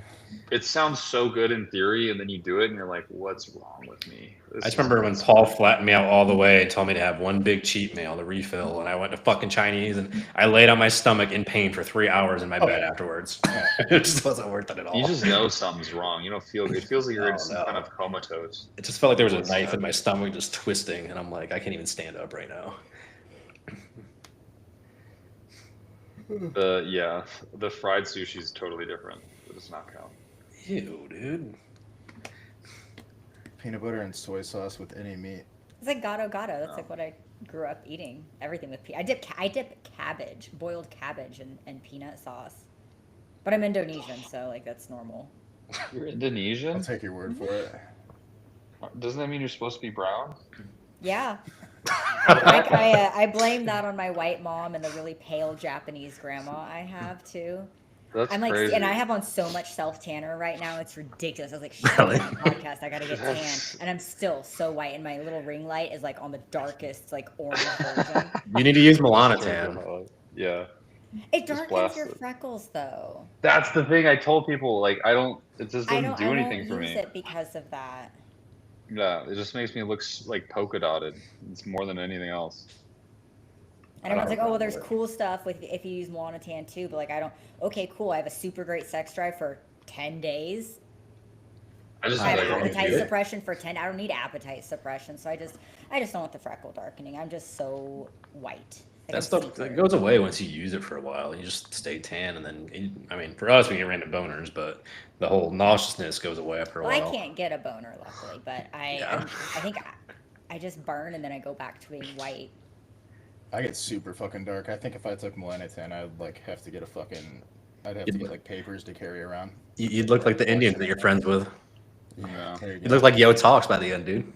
It sounds so good in theory, and then you do it, and you're like, what's wrong with me? I just remember when Paul flattened me out all the way and told me to have one big cheat meal to refill, and I went to fucking Chinese, and I laid on my stomach in pain for 3 hours in my bed afterwards. It just wasn't worth it at all. You just know something's wrong. You don't feel it. Feels like you're in some kind of comatose. It just felt like there was a knife in my stomach just twisting, and I'm like, I can't even stand up right now. The fried sushi is totally different. It does not count. Ew, dude. Peanut butter and soy sauce with any meat. It's like gato gato. That's like what I grew up eating. Everything with I dip cabbage, boiled cabbage, and peanut sauce. But I'm Indonesian, so like that's normal. You're Indonesian? I'll take your word for it. Doesn't that mean you're supposed to be brown? Yeah. I blame that on my white mom and the really pale Japanese grandma I have too. That's I'm like, crazy. and I have on so much self tanner right now, it's ridiculous. I was like, shit, really? Podcast, I gotta get tan, and I'm still so white, and my little ring light is like on the darkest, like orange version. You need to use Melanotan. Yeah. It darkens your freckles, though. That's the thing. I told people, like, I don't. It just doesn't do anything for me. I don't use it because of that. Yeah, it just makes me look like polka dotted. It's more than anything else. And everyone's like, oh, well, there's cool stuff with if you use Melanotan too, but like, I don't. Okay, cool. I have a super great sex drive for 10 days. I have appetite suppression for 10. I don't need appetite suppression, so I just don't want the freckle darkening. I'm just so white. Like that stuff that goes away once you use it for a while. You just stay tan, and then I mean, for us, we get random boners, but the whole nauseousness goes away after a while. I can't get a boner, luckily, but I think I just burn and then I go back to being white. I get super fucking dark. I think if I took Melanotan, I'd like have to get I'd have to get like papers to carry around. You'd look like the Indians that you're friends with. Yeah. You look like YoTalks by the end, dude.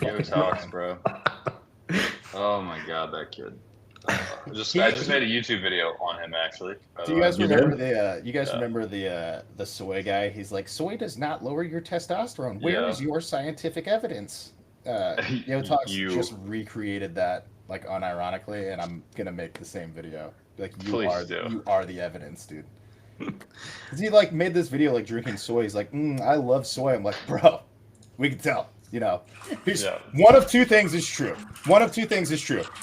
YoTalks, bro. Oh my god, that kid. I just made a YouTube video on him actually. Do you guys remember remember the soy guy? He's like, soy does not lower your testosterone. Where is your scientific evidence? YoTalks just recreated that like unironically, and I'm gonna make the same video. Like you are the evidence, dude. Cause he like made this video like drinking soy. He's like, I love soy. I'm like, bro, we can tell. You know, one of two things is true.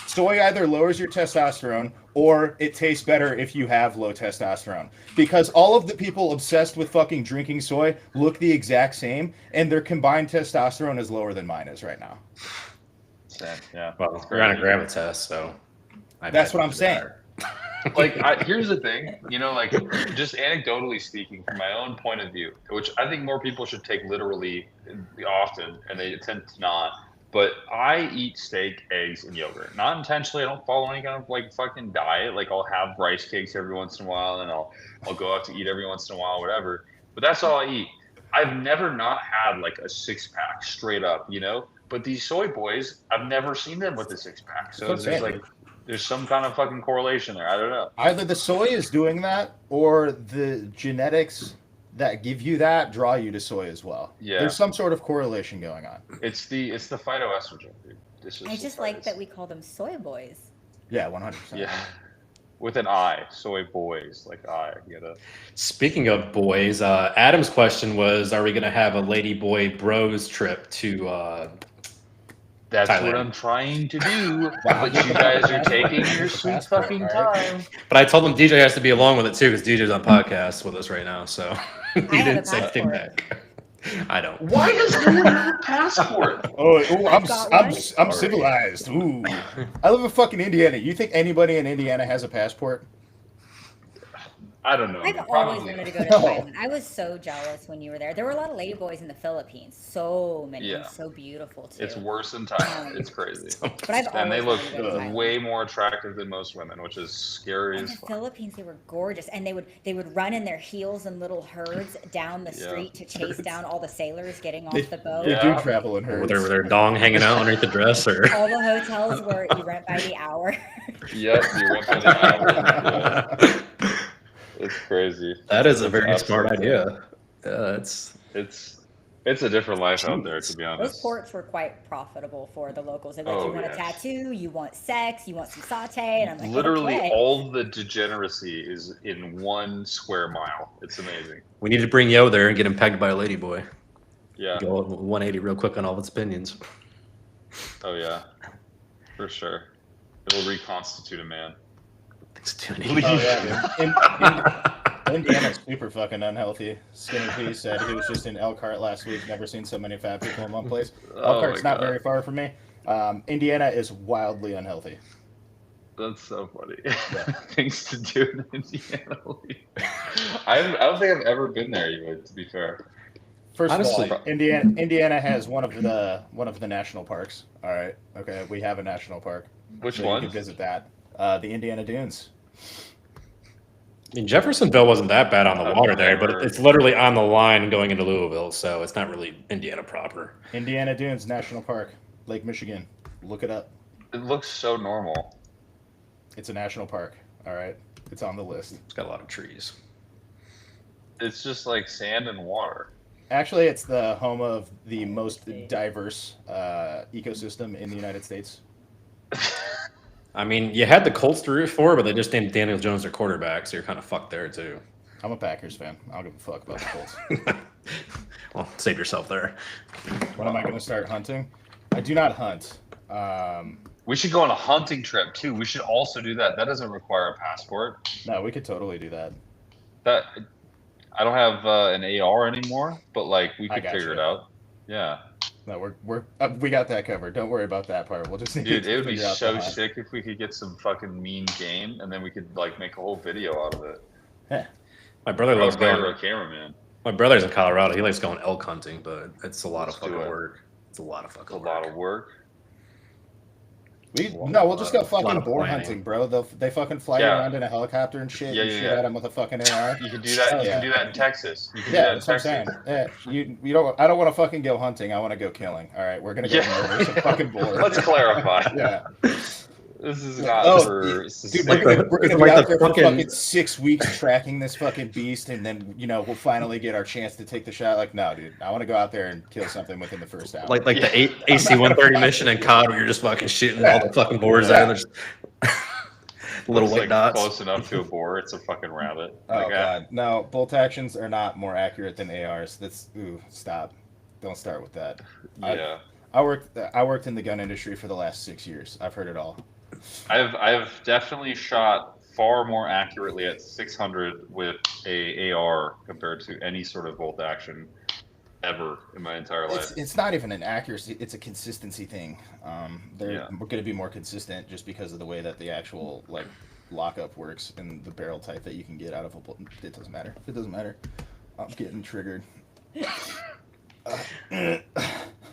Soy either lowers your testosterone or it tastes better if you have low testosterone. Because all of the people obsessed with fucking drinking soy look the exact same, and their combined testosterone is lower than mine is right now. Yeah. Well, we're on a grandma test, so that's what I'm saying. Like, here's the thing, you know, like just anecdotally speaking, from my own point of view, which I think more people should take literally often, and they tend to not. But I eat steak, eggs, and yogurt. Not intentionally. I don't follow any kind of like fucking diet. Like I'll have rice cakes every once in a while, and I'll go out to eat every once in a while, whatever. But that's all I eat. I've never not had like a 6-pack straight up, you know. But these soy boys, I've never seen them with a 6-pack. So there's some kind of fucking correlation there. I don't know. Either the soy is doing that, or the genetics that give you that draw you to soy as well. Yeah. There's some sort of correlation going on. It's the phytoestrogen, dude. I just like that we call them soy boys. Yeah, 100%. Yeah. With an I, soy boys, like I, you know. Speaking of boys, Adam's question was, are we going to have a lady boy bros trip to That's Thailand? What I'm trying to do. But you guys are taking your sweet fucking time. But I told him DJ has to be along with it too, because DJ's on podcast with us right now, so he didn't say anything back. I don't. Why does no one have a passport? I'm civilized. Ooh, I live in fucking Indiana. You think anybody in Indiana has a passport? I don't know. I've always wanted to go to Thailand. I was so jealous when you were there. There were a lot of lady boys in the Philippines. So many. And so beautiful too. It's worse than Thailand. It's crazy. But I've and they look way more attractive than most women, which is scary as fuck. In the Philippines, they were gorgeous, and they would run in their heels in little herds down the street to chase down all the sailors getting off the boat. They do travel in herds. With their dong hanging out underneath the dress, or all the hotels where you rent by the hour. Yep, you rent by the hour. Yeah. It's crazy. That is a very smart idea. Yeah, it's a different life out there, to be honest. Those ports were quite profitable for the locals. They're like, you want a tattoo, you want sex, you want some saute, and I'm like, literally okay. all the degeneracy is in 1 square mile. It's amazing. We need to bring Yo there and get him pegged by a lady boy. Yeah. Go 180 real quick on all of its opinions. Oh yeah, for sure. It'll reconstitute a man. Indiana's super fucking unhealthy. Skinny P said he was just in Elkhart last week. Never seen so many fat people in one place. Elkhart's not very far from me. Indiana is wildly unhealthy. That's so funny. Yeah. Things to do in Indiana. I don't think I've ever been there, even, to be fair. First of all, Indiana has one of the national parks. All right, okay, we have a national park. Which one? You can visit that. The Indiana Dunes. I mean, Jeffersonville wasn't that bad on the water there, but it's literally on the line going into Louisville, so it's not really Indiana proper. Indiana Dunes National Park, Lake Michigan. Look it up. It looks so normal. It's a national park. All right, it's on the list. It's got a lot of trees. It's just like sand and water. Actually, it's the home of the most diverse ecosystem in the United States. I mean, you had the Colts to root for, but they just named Daniel Jones their quarterback, so you're kind of fucked there, too. I'm a Packers fan. I don't give a fuck about the Colts. Well, save yourself there. When am I going to start hunting? I do not hunt. We should go on a hunting trip, too. We should also do that. That doesn't require a passport. No, we could totally do that. I don't have an AR anymore, but like we could figure it out. Yeah. No, we got that covered. Don't worry about that part. We'll just need Dude, to it would be so that. sick if we could get some fucking mean game, and then we could like make a whole video out of it. Yeah. My brother loves going. A cameraman. My brother's in Colorado. He likes going elk hunting, but it's a lot of fucking work. It's a lot of fucking work. A lot of work. We'll just go fucking boar hunting, bro. They fucking fly you around in a helicopter and shit. You shoot at them with a fucking AR. You can do that. You can do that in Texas. You can do yeah, that in that's what I'm Texas. saying. Yeah, you don't. I don't want to fucking go hunting. I want to go killing. All right, we're gonna go murder some fucking boar. Let's clarify. Yeah. This is not for. Dude, we're gonna be out there for fucking 6 weeks tracking this fucking beast, and then we'll finally get our chance to take the shot. Like, no, dude, I want to go out there and kill something within the first hour. Like the AC-130 mission in COD, where you're just fucking shooting all the fucking boars out, and there's little white dots. Close enough to a boar, it's a fucking rabbit. Oh god, no! Bolt actions are not more accurate than ARs. Stop! Don't start with that. Yeah. I worked in the gun industry for the last 6 years. I've heard it all. I've definitely shot far more accurately at 600 with a AR compared to any sort of bolt action ever in my entire life. It's not even an accuracy; it's a consistency thing. We're going to be more consistent just because of the way that the actual lockup works and the barrel type that you can get out of a bolt. It doesn't matter. It doesn't matter. I'm getting triggered.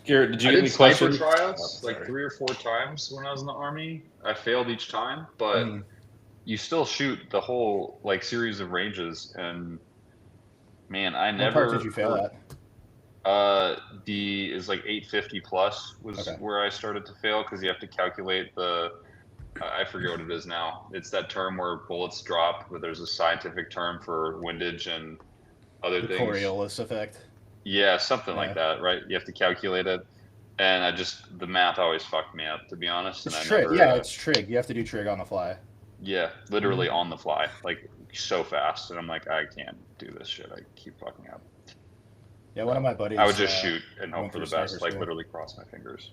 Garrett, did you get any questions? Tryouts like 3 or 4 times when I was in the Army. I failed each time, but you still shoot the whole series of ranges. And man, I never. What part did you fail at? D is 850 plus was where I started to fail because you have to calculate the. I forget what it is now. It's that term where bullets drop, but there's a scientific term for windage and other things. Coriolis effect. Yeah, something like that, right? You have to calculate it, and the math always fucked me up, to be honest. It's trig. It's trig. You have to do trig on the fly. Yeah, literally on the fly, so fast, and I'm like, I can't do this shit. I keep fucking up. Yeah, one of my buddies. I would just shoot and hope for the best, literally cross my fingers.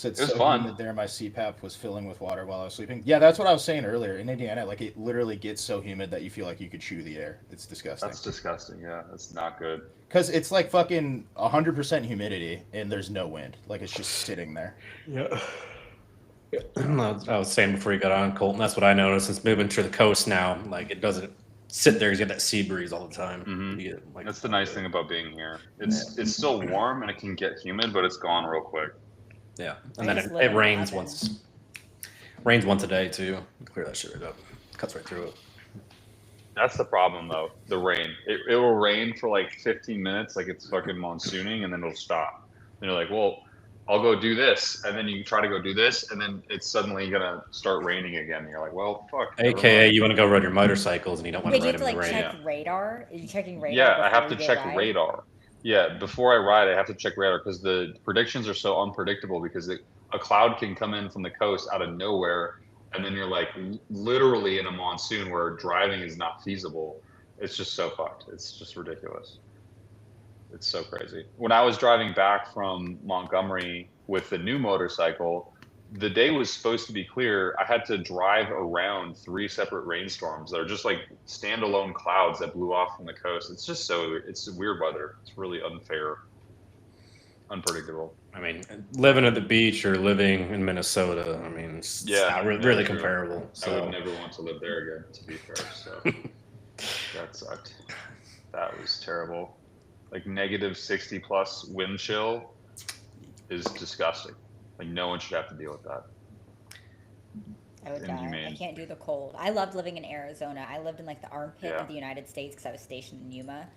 It was fun. Humid there, my CPAP was filling with water while I was sleeping. Yeah, that's what I was saying earlier. In Indiana, it literally gets so humid that you feel like you could chew the air. It's disgusting. That's disgusting. Yeah, that's not good. Because it's fucking 100% humidity and there's no wind. It's just sitting there. Yeah. I was saying before you got on, Colton, that's what I noticed. Since moving to the coast now, like it doesn't sit there. You get that sea breeze all the time. Mm-hmm. You get, like, that's the nice thing about being here. It's still warm and it can get humid, but it's gone real quick. Yeah, and then it rains once. Rains once a day too. Clear that shit right up. Cuts right through it. That's the problem though. The rain. It will rain for like 15 minutes, like it's fucking monsooning, and then it'll stop. And you're like, well, I'll go do this, and then you try to go do this, and then it's suddenly gonna start raining again. And you're like, well, fuck. AKA, you want to go ride your motorcycles, and you don't want to ride in the rain. Check radar. Are you checking radar? Yeah, I have to check radar. Yeah, before I ride, I have to check radar because the predictions are so unpredictable. Because a cloud can come in from the coast out of nowhere. And then you're like literally in a monsoon where driving is not feasible. It's just so fucked. It's just ridiculous. It's so crazy. When I was driving back from Montgomery with the new motorcycle, the day was supposed to be clear. I had to drive around 3 separate rainstorms that are just like standalone clouds that blew off from the coast. It's just it's weird weather. It's really unfair, unpredictable. I mean, living at the beach or living in Minnesota, I mean, it's not really comparable. So. I would never want to live there again, to be fair. So that sucked. That was terrible. Like -60 plus wind chill is disgusting. Like no one should have to deal with that. I would die. I can't do the cold. I loved living in Arizona. I lived in like the armpit of the United States because I was stationed in Yuma.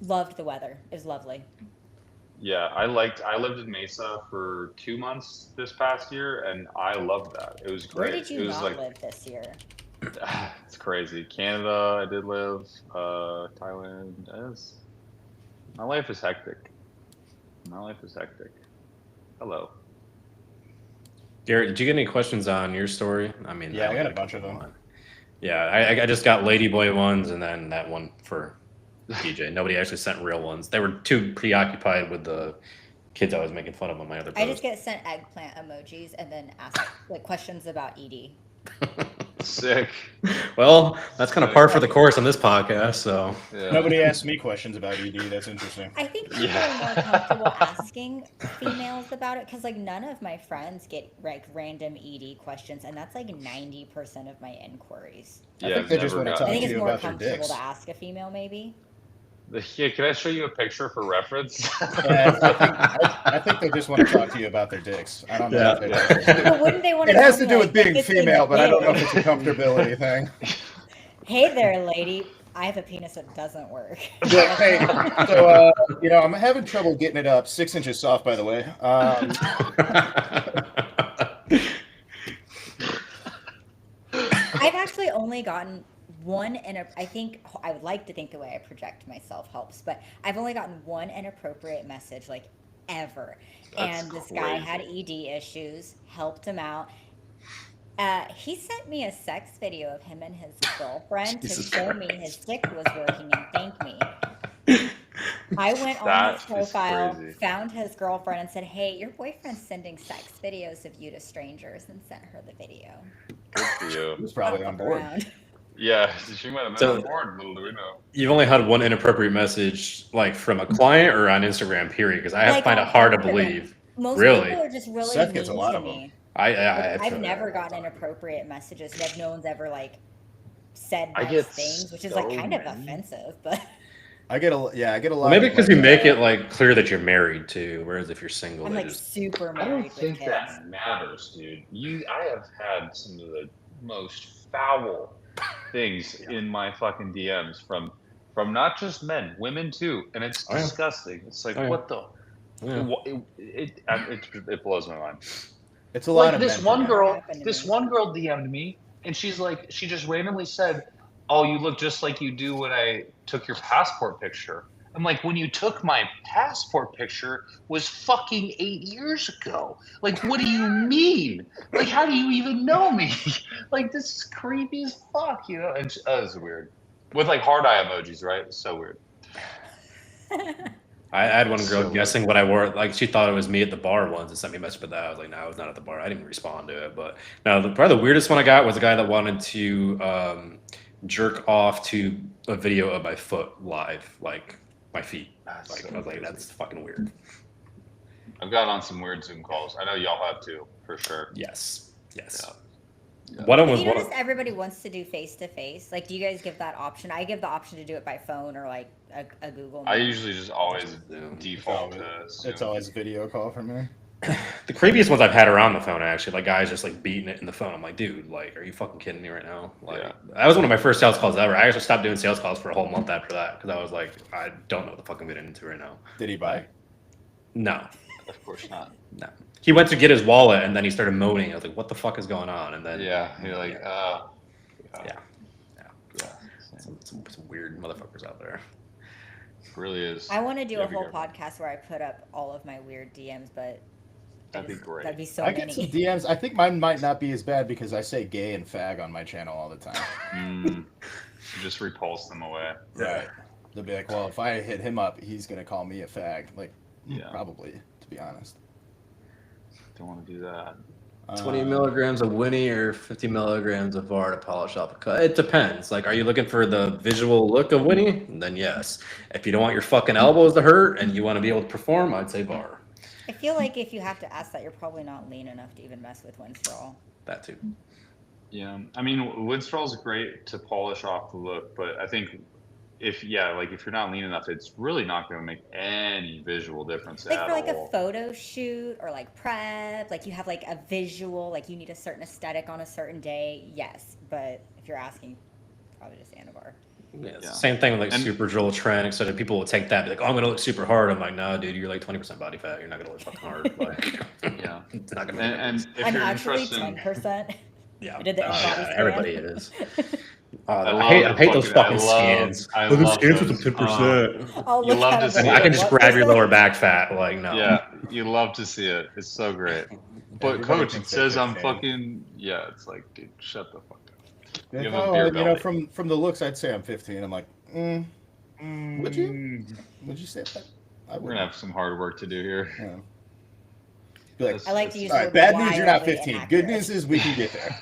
Loved the weather. It was lovely. Yeah, I lived in Mesa for 2 months this past year, and I loved that. It was great. Where did you not live this year? It's crazy. Canada, I did live. Thailand. My life is hectic. Hello. Garrett, did you get any questions on your story? I mean, yeah, I got a bunch of them. Yeah, I just got Ladyboy ones, and then that one for DJ. Nobody actually sent real ones. They were too preoccupied with the kids I was making fun of on my other post. I just get sent eggplant emojis and then ask like questions about ED. Sick. Well, that's kind of par for the course on this podcast. So nobody asked me questions about ED. That's interesting. I think people are more comfortable asking females about it because like none of my friends get like random ED questions, and that's like 90% of my inquiries. I think they just want to talk to you about their dicks. I think it's more comfortable to ask a female, maybe. Yeah, can I show you a picture for reference? I think they just want to talk to you about their dicks. I don't know. But wouldn't they want to? It has to do with being female, but I don't know if it's a comfortability thing. Hey there, lady. I have a penis that doesn't work. Yeah, hey, so I'm having trouble getting it up. 6 inches soft, by the way. I've actually only gotten one, and I think I would like to think the way I project myself helps, but I've only gotten one inappropriate message like ever. And this guy had ED issues, helped him out. He sent me a sex video of him and his girlfriend to show me his dick was working and thank me. I went on his profile, found his girlfriend, and said, "Hey, your boyfriend's sending sex videos of you to strangers," and sent her the video. Good for you. He was probably on board. Yeah, she might have been on board. Little do we know. You've only had one inappropriate message, like from a client or on Instagram, period? Because I find it hard to believe. Most people are just really Seth gets a mean lot to of me. them. I've never gotten inappropriate messages. And no one's ever like said nice things, which is like kind of offensive. But I get a lot. Well, maybe because you make it like clear that you're married too, whereas if you're single, I'm like super married. I don't think that matters, dude. I have had some of the most foul things in my fucking DMs from not just men, women too, and it's disgusting. It's like what the? It blows my mind. It's a lot of this one girl DM'd me, and she's like, she just randomly said, "Oh, you look just like you do when I took your passport picture." I'm like, when you took my passport picture was fucking 8 years ago. Like, what do you mean? Like, how do you even know me? Like, this is creepy as fuck, you know? And it was weird. With like heart eye emojis, right? It's so weird. I had one girl guessing what I wore. Like, she thought it was me at the bar once and sent me a message about that. I was like, no, I was not at the bar. I didn't respond to it. But no, probably the weirdest one I got was a guy that wanted to jerk off to a video of my foot live, like my feet. Like, I was like, that's fucking weird. I've got on some weird Zoom calls. I know y'all have too. For sure. Yes. Yeah. What Have you noticed everybody wants to do face-to-face? Like, do you guys give that option? I give the option to do it by phone or like a Google Meet. I usually just always default to Zoom. It's always video call for me. The creepiest ones I've had are on the phone, actually. Like, guys just, like, beating it in the phone. I'm like, dude, like, are you fucking kidding me right now? Like, that was one of my first sales calls ever. I actually stopped doing sales calls for a whole month after that because I was like, I don't know what the fuck I'm getting into right now. Did he buy? Like, no. Of course not. No. He went to get his wallet, and then he started moaning. I was like, what the fuck is going on? And then... Yeah, you're like, Some weird motherfuckers out there. It really is. I want to do a whole podcast where I put up all of my weird DMs, but that'd be great. That'd be so many. I get some DMs. I think mine might not be as bad because I say gay and fag on my channel all the time. Just repulse them away. Right. They'll be like, well, if I hit him up, he's gonna call me a fag. Like, probably, to be honest. Don't want to do that. 20 milligrams of Winnie or 50 milligrams of VAR to polish off a cut. It depends. Like, are you looking for the visual look of Winnie? Then yes. If you don't want your fucking elbows to hurt and you want to be able to perform, I'd say VAR. I feel like if you have to ask that, you're probably not lean enough to even mess with Winstrol. That too. Yeah, I mean, Winstrol's great to polish off the look, but I think if you're not lean enough, it's really not going to make any visual difference like at for like all. A photo shoot or like prep, like you have like a visual, like you need a certain aesthetic on a certain day. Yes, but if you're asking, probably just Anavar. Yeah, same thing with like super drill trend, etc. People will take that, be like, "Oh, I'm gonna look super hard." I'm like, "No, dude, you're like 20% body fat. You're not gonna look fucking hard." Like, yeah, it's not gonna. And if I'm you're actually interested, 10%. Yeah, I did the everybody is. I hate those fucking scans. I love scans with the 10%. You love to see it. I can just grab your lower back fat. Like, no. Yeah, you love to see it. It's so great. But coach, it says I'm fucking. Yeah, it's like, dude, shut the fuck up. You know, from the looks, I'd say I'm 15. I'm like, would you? Would you say that? We're gonna have some hard work to do here. Yeah. Like, I like to use. All right, bad news, you're not 15. Good news is we can get there.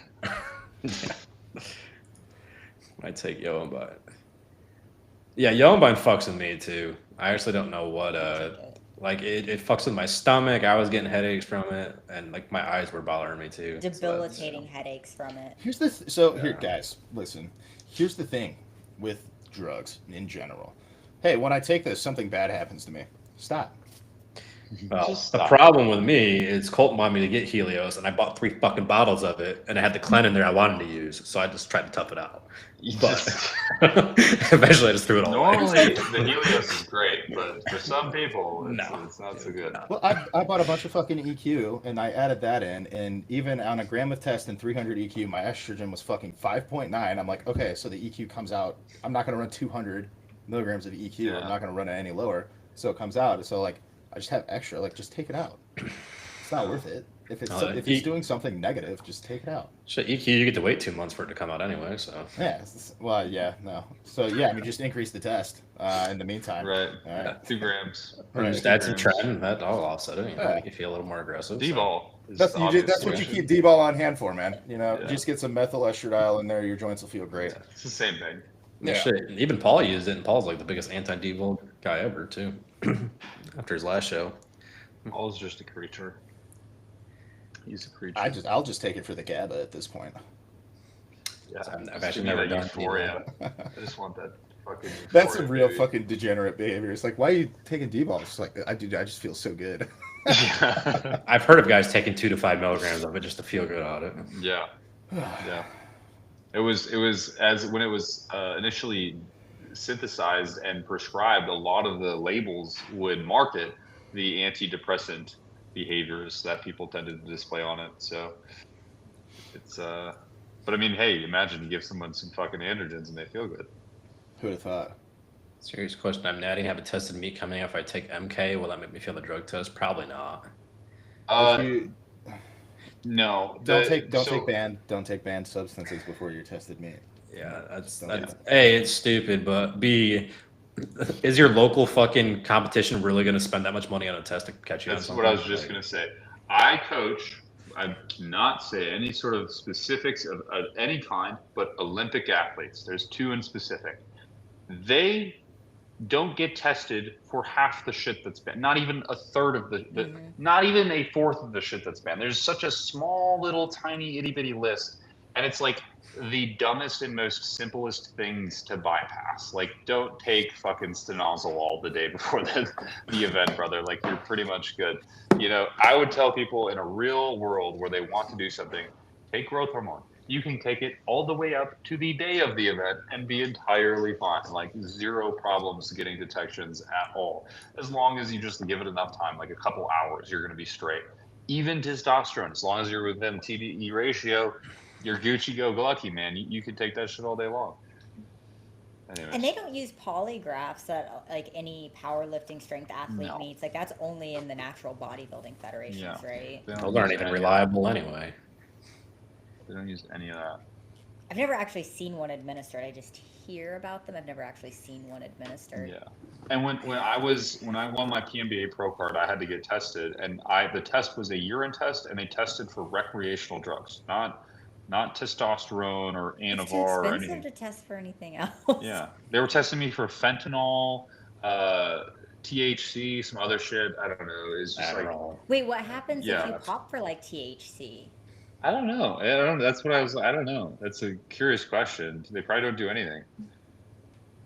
I take Yoambine. Yeah, Yoambine fucks with me too. I actually don't know what like it fucks with my stomach. I was getting headaches from it, and like my eyes were bothering me too. Debilitating headaches from it. Here's the here, guys, listen. Here's the thing with drugs in general. Hey, when I take this, something bad happens to me. Stop. Well, the problem with me is Colton wanted me to get Helios, and I bought 3 fucking bottles of it, and I had the Clen in there I wanted to use, so I just tried to tough it out. But eventually I just threw it all away. Normally, the Helios is great, but for some people, it's not so good. Well, I bought a bunch of fucking EQ, and I added that in, and even on a gram of test and 300 EQ, my estrogen was fucking 5.9. I'm like, okay, so the EQ comes out. I'm not going to run 200 milligrams of EQ. Yeah. I'm not going to run it any lower. So it comes out. So, like, I just have extra. Like, just take it out. It's not worth it. If it's doing something negative, just take it out. Shit, EQ, you get to wait 2 months for it to come out anyway, so. Yeah, well, yeah, no. So, yeah, I mean, just increase the test in the meantime. Right. All right. 2 grams. Or just add some trend, that'll offset it. Make you feel a little more aggressive. D-ball. That's what you keep D-ball on hand for, man. You know, just get some methyl estradiol in there, your joints will feel great. It's the same thing. Yeah. Shit. Even Paul used it, and Paul's like the biggest anti-D-ball guy ever, too. After his last show. Paul's just a creature. He's a creature. I'll just take it for the GABA at this point. Yeah, I've actually never done euphoria. I just want that fucking. That's some real fucking degenerate behavior. It's like, why are you taking D-ball? It's like, I just feel so good. I've heard of guys taking 2 to 5 milligrams of it just to feel good about it. Yeah, yeah. It was as when it was initially synthesized and prescribed. A lot of the labels would market the antidepressant behaviors that people tended to display on it. So it's but I mean, hey, imagine you give someone some fucking androgens and they feel good. Who'd have thought? Serious question. I'm natty. Haven't tested meat coming up. If I take MK, will that make me feel the drug test? Probably not. No. Don't take banned substances before you're tested meat. Yeah, that's A, it's stupid, but B, is your local fucking competition really going to spend that much money on a test to catch you on something? That's what I was just going to say. I cannot say any sort of specifics of any kind, but Olympic athletes. There's 2 in specific. They don't get tested for half the shit that's banned. Not even a third of not even a fourth of the shit that's banned. There's such a small little tiny itty bitty list, and it's like the dumbest and most simplest things to bypass. Like, don't take fucking stanozolol the day before the event, brother. Like, you're pretty much good. You know, I would tell people in a real world where they want to do something, take growth hormone. You can take it all the way up to the day of the event and be entirely fine. Like, zero problems getting detections at all. As long as you just give it enough time, like a couple hours, you're going to be straight. Even testosterone, as long as you're within TDE ratio, you're Gucci go lucky, man. You can take that shit all day long. Anyways. And they don't use polygraphs at like any powerlifting strength athlete meets. Like, that's only in the natural bodybuilding federations, right? Those aren't even reliable anyway. They don't use any of that. I've never actually seen one administered. I just hear about them. I've never actually seen one administered. Yeah. And when I won my PMBA pro card, I had to get tested, and the test was a urine test, and they tested for recreational drugs, not testosterone or Anavar or anything. It's too expensive to test for anything else. Yeah, they were testing me for fentanyl, THC, some other shit. I don't know. It's just like, wait, what happens if you pop for like THC? I don't know. That's what I don't know. That's a curious question. They probably don't do anything.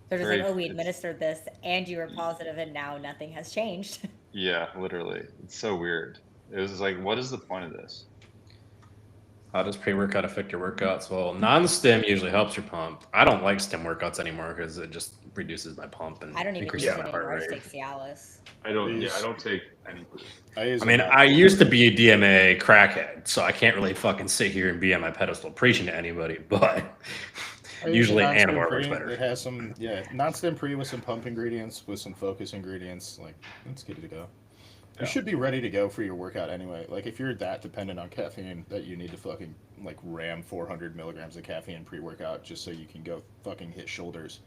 They're just like, oh, we administered this and you were positive and now nothing has changed. Yeah, literally. It's so weird. It was like, what is the point of this? How does pre-workout affect your workouts? Well, non-stim usually helps your pump. I don't like stim workouts anymore because it just reduces my pump and I don't even increases use my it heart anymore. rate. I take Cialis. I don't take any. I used to be a DMA crackhead, so I can't really fucking sit here and be on my pedestal preaching to anybody, but usually Anavar works better. It has some, non-stim pre with some pump ingredients, with some focus ingredients. Like, it's good to go. You should be ready to go for your workout anyway. Like, if you're that dependent on caffeine that you need to fucking, like, ram 400 milligrams of caffeine pre-workout just so you can go fucking hit shoulders,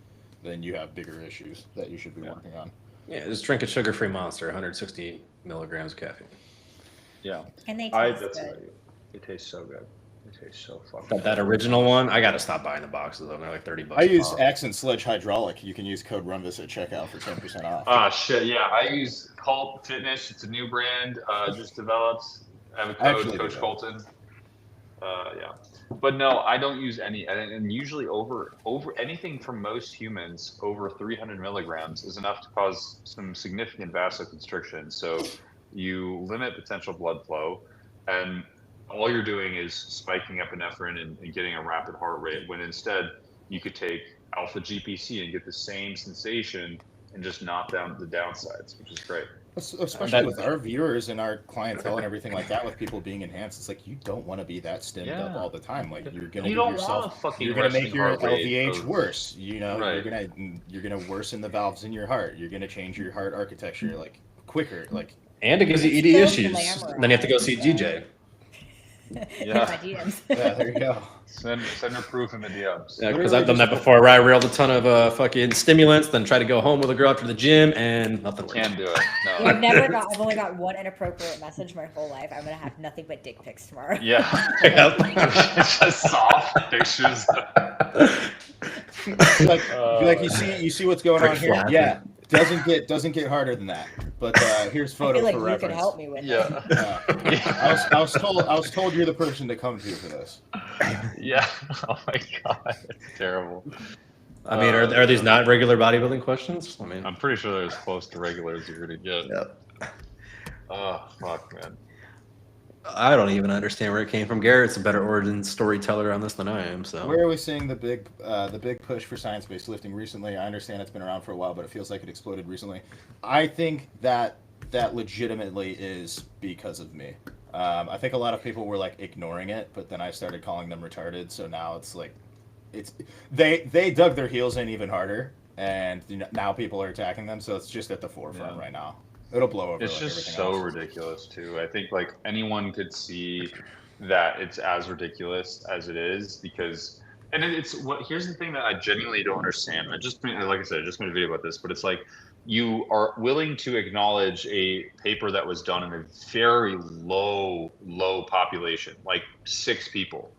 then you have bigger issues that you should be working on. Yeah, just drink a sugar-free Monster, 160 milligrams of caffeine. Yeah. And they taste good. It tastes so good. It tastes so fucking good. That original one, I got to stop buying the boxes, though. They're like $30. I use Accent Sledge Hydraulic. You can use code RUNVIS at checkout for 10% off. Ah, shit, yeah. I use Cult Fitness. It's a new brand, just developed. I have a code, Coach Colton. Yeah. But no, I don't use any. And usually over anything for most humans, over 300 milligrams is enough to cause some significant vasoconstriction. So you limit potential blood flow, and all you're doing is spiking epinephrine and getting a rapid heart rate, when instead you could take alpha GPC and get the same sensation and just knock down the downsides, which is great. Especially with our viewers and our clientele and everything like that, with people being enhanced, it's like you don't want to be that stimmed up all the time. Like, you're gonna make your LVH worse. You know, you're gonna worsen the valves in your heart. You're gonna change your heart architecture like quicker. Like, and it gives you ED issues. Then you have to go see DJ. Yeah. Yeah, there you go. Send her proof in the DMs. Yeah, because I've done that before, where I railed a ton of fucking stimulants, then try to go home with a girl after the gym, and nothing works. Can't do it. No. I've only got one inappropriate message my whole life. I'm gonna have nothing but dick pics tomorrow. Yeah. It's just soft pictures. like you see what's going on here. Flappy. Yeah. Doesn't get harder than that. But here's photo I feel like for you reference. can help me with I was told you're the person to come to for this. Yeah. Oh my god, it's terrible. I mean, are these not regular bodybuilding questions? I mean, I'm pretty sure they're as close to regular as you're gonna get. Yep. Oh fuck, man. I don't even understand where it came from. Garrett's a better origin storyteller on this than I am. So where are we seeing the big push for science-based lifting recently? I understand it's been around for a while, but it feels like it exploded recently. I think that legitimately is because of me. I think a lot of people were like ignoring it, but then I started calling them retarded. So now it's like, they dug their heels in even harder, and now people are attacking them. So it's just at the forefront right now. It'll blow over. It's just so ridiculous too. I think like anyone could see that it's as ridiculous as it is, because, and here's the thing that I genuinely don't understand. Like I said, I just made a video about this, but it's like, you are willing to acknowledge a paper that was done in a very low population, like 6 people,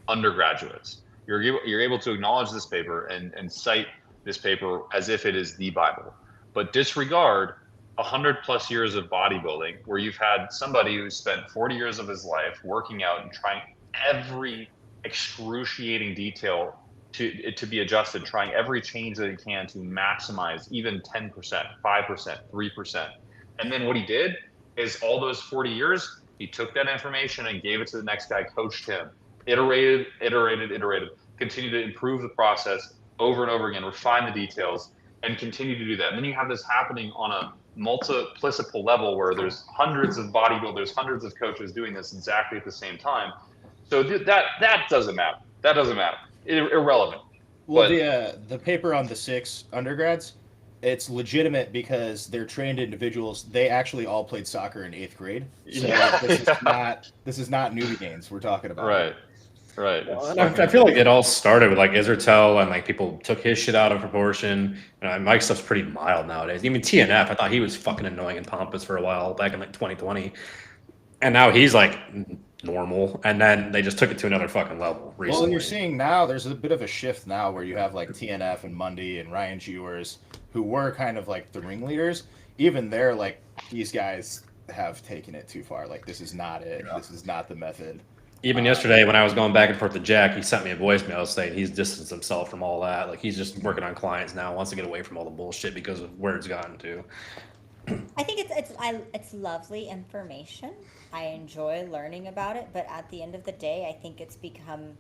undergraduates. You're able to acknowledge this paper and cite this paper as if it is the Bible, but disregard 100+ years of bodybuilding where you've had somebody who spent 40 years of his life working out and trying every excruciating detail to be adjusted, trying every change that he can to maximize even 10%, 5%, 3%. And then what he did is all those 40 years, he took that information and gave it to the next guy, coached him, iterated, continued to improve the process over and over again, refine the details, and continue to do that. And then you have this happening on a multipliciple level where there's hundreds of bodybuilders, hundreds of coaches doing this exactly at the same time. So that doesn't matter. That doesn't matter. Irrelevant. Well, the paper on the 6 undergrads, it's legitimate because they're trained individuals. They actually all played soccer in 8th grade. So this is not newbie games we're talking about. Right. Right. Well, I feel like it all started with like Israel and like people took his shit out of proportion. Mike's stuff's pretty mild nowadays. Even TNF, I thought he was fucking annoying and pompous for a while back in like 2020. And now he's like normal, and then they just took it to another fucking level recently. Well, and you're seeing now there's a bit of a shift now where you have like TNF and Mundy and Ryan Jewers, who were kind of like the ringleaders. Even they're like, these guys have taken it too far. Like, this is not it. Yeah. This is not the method. Even yesterday when I was going back and forth to Jack, he sent me a voicemail saying he's distanced himself from all that. Like, he's just working on clients now, wants to get away from all the bullshit because of where it's gotten to. I think it's lovely information. I enjoy learning about it, but at the end of the day, I think it's become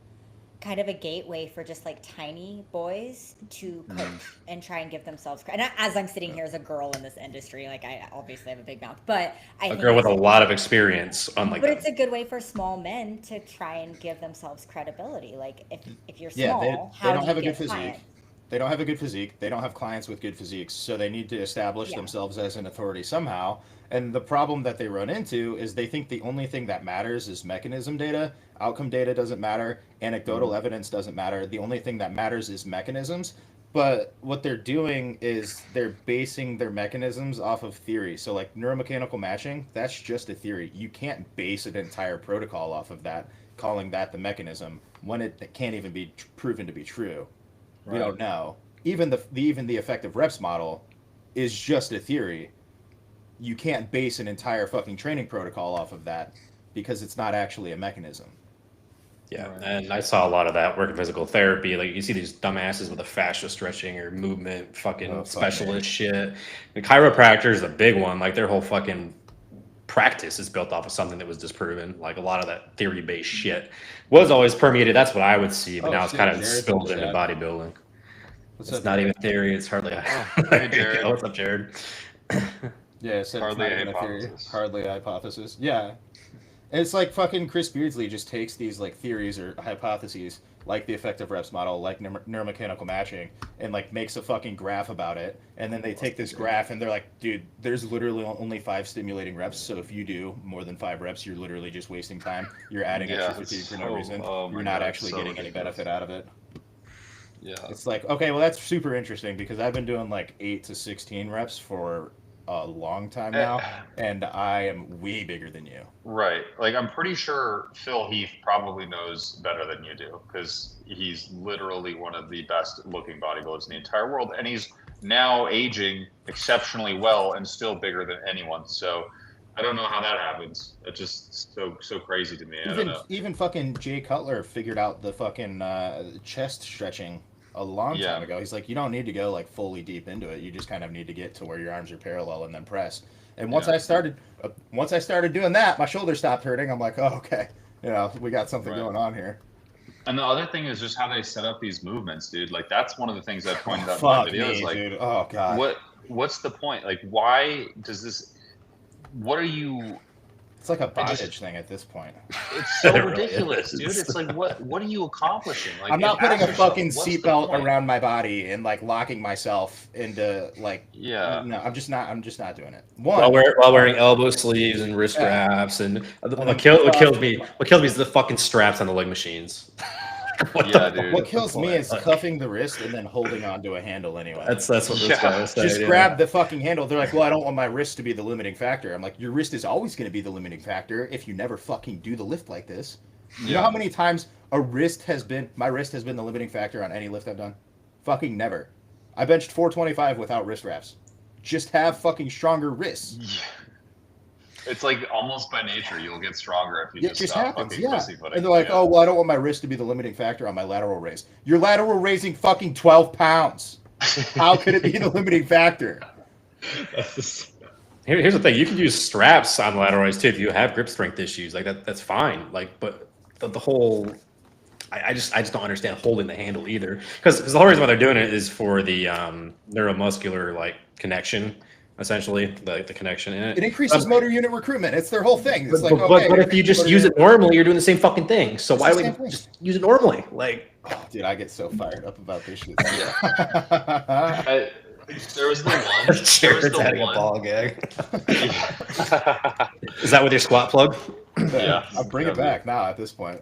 kind of a gateway for just like tiny boys to coach and try and give themselves credit. And as I'm sitting here as a girl in this industry, like I obviously have a big mouth, but a girl with a lot of experience, unlike but it's a good way for small men to try and give themselves credibility. Like if you're small, they don't have a good physique. They don't have a good physique. They don't have clients with good physiques, so they need to establish themselves as an authority somehow. And the problem that they run into is they think the only thing that matters is mechanism data. Outcome data doesn't matter. Anecdotal evidence doesn't matter. The only thing that matters is mechanisms. But what they're doing is they're basing their mechanisms off of theory. So like neuromechanical matching, that's just a theory. You can't base an entire protocol off of that, calling that the mechanism, when it can't even be proven to be true. We don't know. Even the effective reps model is just a theory. You can't base an entire fucking training protocol off of that because it's not actually a mechanism. Yeah, and I saw a lot of that work in physical therapy. Like, you see these dumbasses with a fascia stretching or movement fucking specialist shit. The chiropractor is a big one. Like, their whole fucking practice is built off of something that was disproven. Like, a lot of that theory-based shit was always permeated. That's what I would see, but now it's kind of spilled into bodybuilding. It's not even theory. It's hardly. Hey, Jared. What's up, Jared? Yeah, so hardly a theory. Hardly a hypothesis. Yeah. It's like fucking Chris Beardsley just takes these like theories or hypotheses, like the effective reps model, like neuromechanical matching, and like makes a fucking graph about it. And then they take this graph and they're like, dude, there's literally only 5 stimulating reps. So if you do more than 5 reps, you're literally just wasting time. You're adding extra fatigue for no reason. You're not actually getting any benefit out of it. Yeah. It's like, okay, well, that's super interesting because I've been doing like 8 to 16 reps for a long time now, and I am way bigger than you. Right. Like, I'm pretty sure Phil Heath probably knows better than you do because he's literally one of the best looking bodybuilders in the entire world, and he's now aging exceptionally well and still bigger than anyone. So I don't know how that happens. It's just so crazy to me. I don't know. Even fucking Jay Cutler figured out the fucking chest stretching a long time ago. He's like, you don't need to go like fully deep into it. You just kind of need to get to where your arms are parallel and then press. And once I started doing that, my shoulder stopped hurting. I'm like, oh, okay, we got something going on here. And the other thing is just how they set up these movements, dude. Like, that's one of the things I pointed out in my videos. Like, dude. Oh god, what's the point? Like, why does this? What are you? It's like a bondage thing at this point. It's so ridiculous, dude. It's like, what are you accomplishing? Like, I'm not putting a fucking seatbelt around my body and like locking myself into like. Yeah. No, I'm just not doing it. While wearing elbow sleeves and wrist wraps, and what kills me is the fucking straps on the leg machines. Dude. What kills me is cuffing the wrist and then holding onto a handle anyway. That's what this guy was saying. Just grab the fucking handle. They're like, well, I don't want my wrist to be the limiting factor. I'm like, your wrist is always going to be the limiting factor if you never fucking do the lift like this. You know how many times my wrist has been the limiting factor on any lift I've done? Fucking never. I benched 425 without wrist wraps. Just have fucking stronger wrists. Yeah. It's like almost by nature, you'll get stronger if you just just stop happens, fucking pussyfooting. And they're like, oh, well, I don't want my wrist to be the limiting factor on my lateral raise. You're lateral raising fucking 12 pounds. How could it be the limiting factor? Here's the thing: you can use straps on lateral raise too if you have grip strength issues. Like that's fine. Like, but the whole, I just don't understand holding the handle either. Because the whole reason why they're doing it is for the neuromuscular like connection. Essentially, the connection in it. It increases motor unit recruitment. It's their whole thing. It's but if you just use it normally, you're doing the same fucking thing. So why would you just use it normally? Like, oh, dude, I get so fired up about this shit. There was the one. Jared's having a ball gag. Is that with your squat plug? Yeah, I'll bring it back now at this point.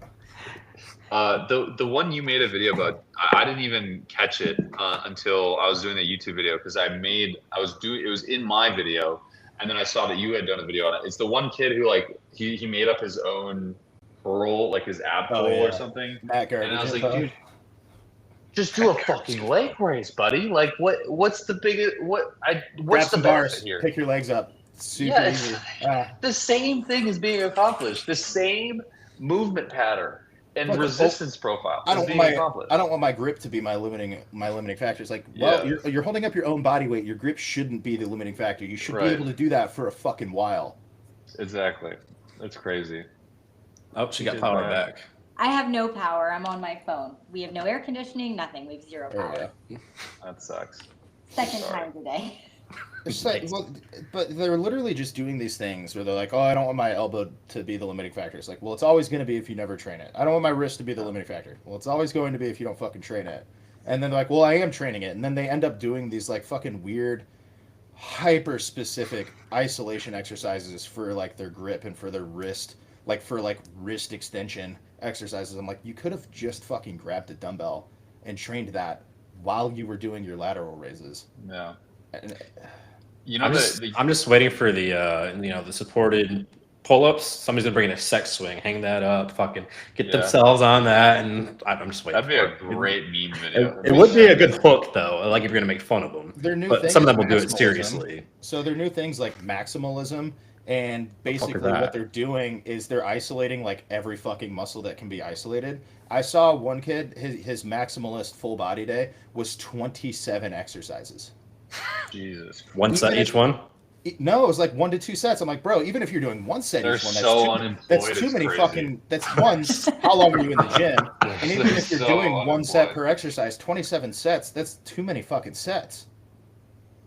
The one you made a video about, I didn't even catch it until I was doing a YouTube video because it was in my video, and then I saw that you had done a video on it. It's the one kid who like he made up his own curl, like his ab curl or something. Matt Garbage, and I was like, dude, just do a fucking leg raise, buddy. Like what's the biggest what's the benefit here? Pick your legs up. Super easy. The same thing is being accomplished. The same movement pattern. And resistance profile. I don't want my grip to be my limiting factor. It's like, well, you're holding up your own body weight. Your grip shouldn't be the limiting factor. You should be able to do that for a fucking while. Exactly. That's crazy. Oh, she got power back. I have no power. I'm on my phone. We have no air conditioning, nothing. We have zero power. That sucks. Second time today. It's like, but they're literally just doing these things where they're like, oh, I don't want my elbow to be the limiting factor. It's like, well, it's always going to be if you never train it. I don't want my wrist to be the limiting factor. Well, it's always going to be if you don't fucking train it. And then they're like, well, I am training it. And then they end up doing these like fucking weird, hyper specific isolation exercises for like their grip and for their wrist, like for like wrist extension exercises. I'm like, you could have just fucking grabbed a dumbbell and trained that while you were doing your lateral raises. Yeah. And, I'm just waiting for the the supported pull-ups. Somebody's gonna bring in a sex swing, hang that up, fucking get themselves on that, and I'm just waiting. That'd be a great meme video. It would be a good hook though, like if you're gonna make fun of them. But some of them will do it seriously. So their new things like maximalism, and basically what they're doing is they're isolating like every fucking muscle that can be isolated. I saw one kid, his maximalist full body day was 27 exercises. Jesus. One set each one? No, it was like 1 to 2 sets. I'm like, bro, even if you're doing one set each one, that's too many fucking. That's one. How long were you in the gym? And even if you're doing one set per exercise, 27 sets, that's too many fucking sets.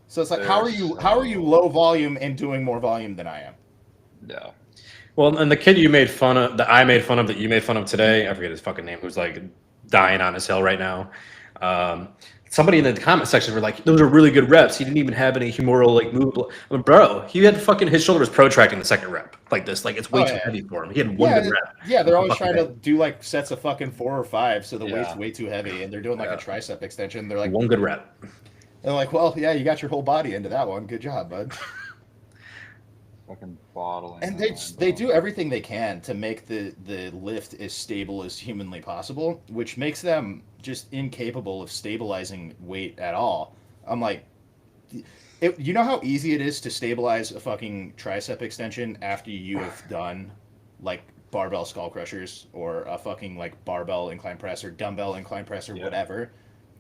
So it's like, how are you low volume and doing more volume than I am? Yeah. Well, and the kid you made fun of, that I made fun of, that you made fun of today, I forget his fucking name, who's like dying on his hill right now. Somebody in the comment section were like, those are really good reps. He didn't even have any humoral like move. I mean, bro, he had fucking his shoulders protracting the second rep like this. Like it's way too heavy for him. He had one good rep. Yeah, they're always trying to do like sets of fucking 4 or 5, so the weight's way too heavy, and they're doing like a tricep extension. They're like one good rep. They're like, well, yeah, you got your whole body into that one. Good job, bud. Fucking bottling. And they do everything they can to make the lift as stable as humanly possible, which makes them just incapable of stabilizing weight at all. I'm like, you know how easy it is to stabilize a fucking tricep extension after you have done like barbell skull crushers or a fucking like barbell incline press or dumbbell incline press or whatever.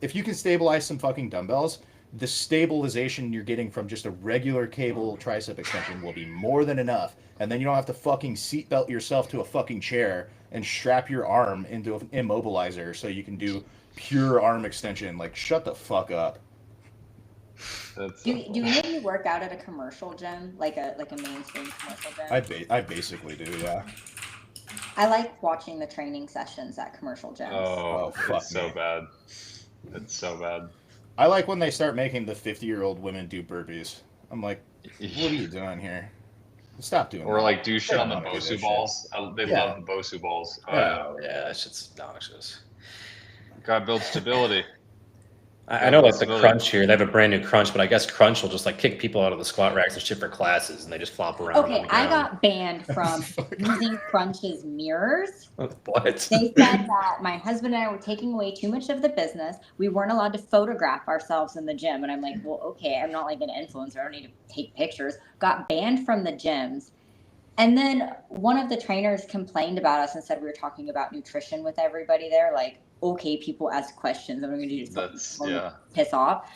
If you can stabilize some fucking dumbbells, the stabilization you're getting from just a regular cable tricep extension will be more than enough. And then you don't have to fucking seatbelt yourself to a fucking chair and strap your arm into an immobilizer so you can do pure arm extension. Like, shut the fuck up. Do any of you work out at a commercial gym, like a mainstream commercial gym? I basically do, yeah. I like watching the training sessions at commercial gyms. Oh fuck, it's so bad. It's so bad. I like when they start making the 50-year-old women do burpees. I'm like, what are you doing here? Stop doing that. Or like do shit on the Bosu balls. They love the Bosu balls. Oh yeah, that shit's noxious. Gotta build stability. I know like the crunch here, they have a brand new crunch, but I guess crunch will just like kick people out of the squat racks and shit for classes, and they just flop around. Okay, I got banned from using crunch's mirrors. What? They said that my husband and I were taking away too much of the business. We weren't allowed to photograph ourselves in the gym. And I'm like, well, okay, I'm not like an influencer. I don't need to take pictures. Got banned from the gyms. And then one of the trainers complained about us and said we were talking about nutrition with everybody there. Like, okay, people ask questions. I'm going to do just piss off.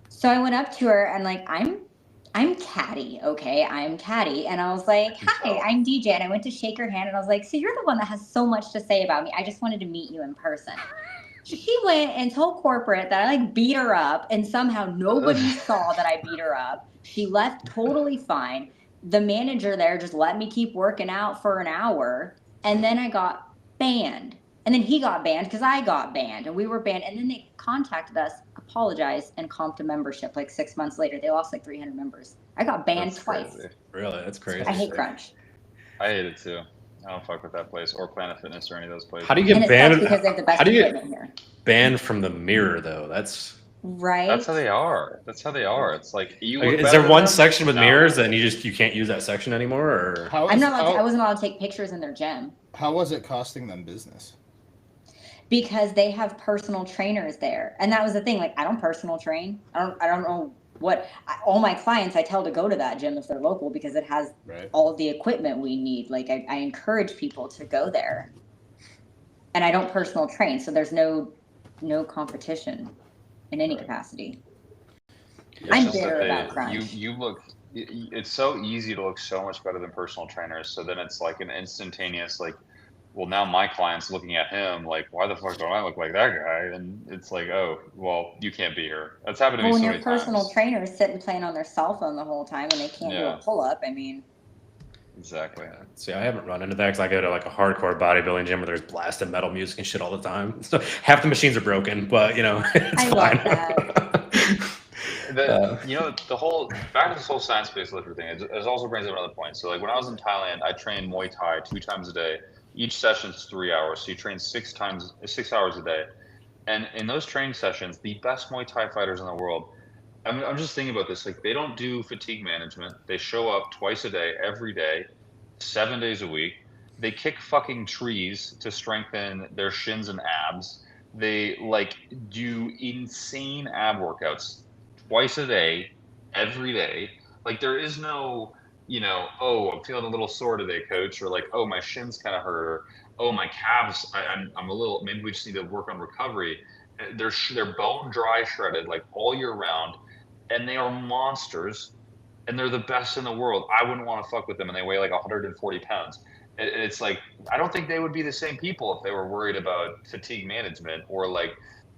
So I went up to her and like, I'm Caddy, okay? I'm Caddy. And I was like, hi, I'm DJ. And I went to shake her hand and I was like, so you're the one that has so much to say about me. I just wanted to meet you in person. She went and told corporate that I like beat her up and somehow nobody saw that I beat her up. She left totally fine. The manager there just let me keep working out for an hour. And then I got banned. And then he got banned because I got banned and we were banned. And then they contacted us, apologized, and comped a membership like 6 months later. They lost like 300 members. I got banned twice. Crazy. Really? That's crazy. I hate Crunch. I hate it too. I don't fuck with that place or Planet Fitness or any of those places. How do you get banned? Because they have the best equipment here. Banned from the mirror though? That's right. That's how they are. That's how they are. It's like you. Is there one section with mirrors and you can't use that section anymore? Or I'm not allowed. I wasn't allowed to take pictures in their gym. How was it costing them business? Because they have personal trainers there, and that was the thing. Like, I don't personal train. I don't know what all my clients I tell to go to that gym if they're local because it has all the equipment we need. Like, I encourage people to go there, and I don't personal train, so there's no competition in any capacity. I'm bitter about Crunch. You look. It's so easy to look so much better than personal trainers. So then it's like an instantaneous like. Well, now my client's looking at him like, why the fuck don't I look like that guy? And it's like, oh, well, you can't be here. That's happened to me so many times. When your personal trainers sitting playing on their cell phone the whole time and they can't do a pull-up, I mean. Exactly. See, I haven't run into that because I go to like a hardcore bodybuilding gym where there's blasted metal music and shit all the time. So half the machines are broken, but it's fine. Love that. The whole back to this whole science-based lifter thing. It also brings up another point. So like when I was in Thailand, I trained Muay Thai 2 times a day. Each session is 3 hours, so you train 6 hours a day. And in those training sessions, the best Muay Thai fighters in the world, I'm just thinking about this. Like, they don't do fatigue management. They show up twice a day, every day, 7 days a week. They kick fucking trees to strengthen their shins and abs. They like do insane ab workouts twice a day, every day. Like, there is no. Oh, I'm feeling a little sore today, coach, or like, oh, my shins kind of hurt, or oh, my calves, I'm a little, maybe we just need to work on recovery. They're bone dry shredded like all year round, and they are monsters, and they're the best in the world. I wouldn't want to fuck with them, and they weigh like 140 pounds. It's like, I don't think they would be the same people if they were worried about fatigue management or like,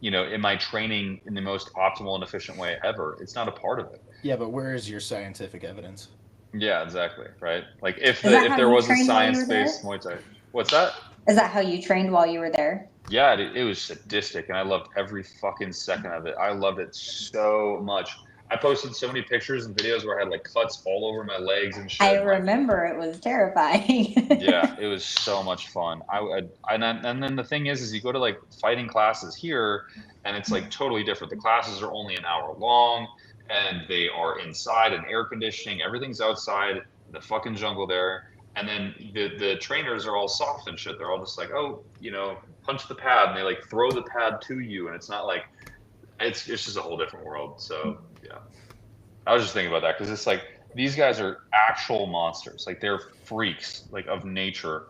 am I training in the most optimal and efficient way ever? It's not a part of it. Yeah, but where is your scientific evidence? Yeah, exactly. Right. Like if there was a science-based Muay Thai. What's that? Is that how you trained while you were there? Yeah, it was sadistic, and I loved every fucking second of it. I loved it so much. I posted so many pictures and videos where I had like cuts all over my legs and shit. I remember it was terrifying. Yeah, it was so much fun. And then the thing is you go to like fighting classes here, and it's like totally different. The classes are only an hour long. And they are inside and air conditioning. Everything's outside, the fucking jungle there. And then the trainers are all soft and shit. They're all just like, oh, punch the pad. And they like throw the pad to you. And it's not like, it's just a whole different world. So, yeah. I was just thinking about that because it's like, these guys are actual monsters. Like, they're freaks, like, of nature.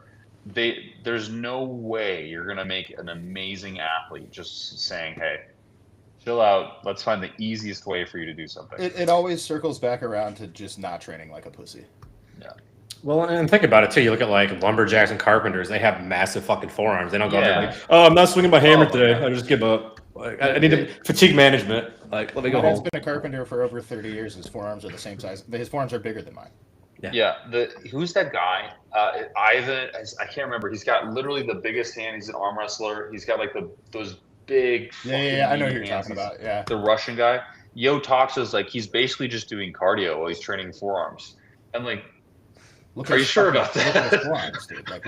There's no way you're going to make an amazing athlete just saying, hey, chill out. Let's find the easiest way for you to do something. It always circles back around to just not training like a pussy. Yeah. Well, and think about it too. You look at like lumberjacks and carpenters; they have massive fucking forearms. They don't go there like, "Oh, I'm not swinging my hammer today. I just give up. Like, I need fatigue management. Like, let me go home." He's been a carpenter for over 30 years. His forearms are the same size. His forearms are bigger than mine. Yeah. Who's that guy? Ivan. I can't remember. He's got literally the biggest hand. He's an arm wrestler. He's got like those big. Yeah. I know who you're talking about. Yeah. The Russian guy. YoTalks is like he's basically just doing cardio while he's training forearms. I'm like, are you sure about that? Look at his forearms, dude. Like,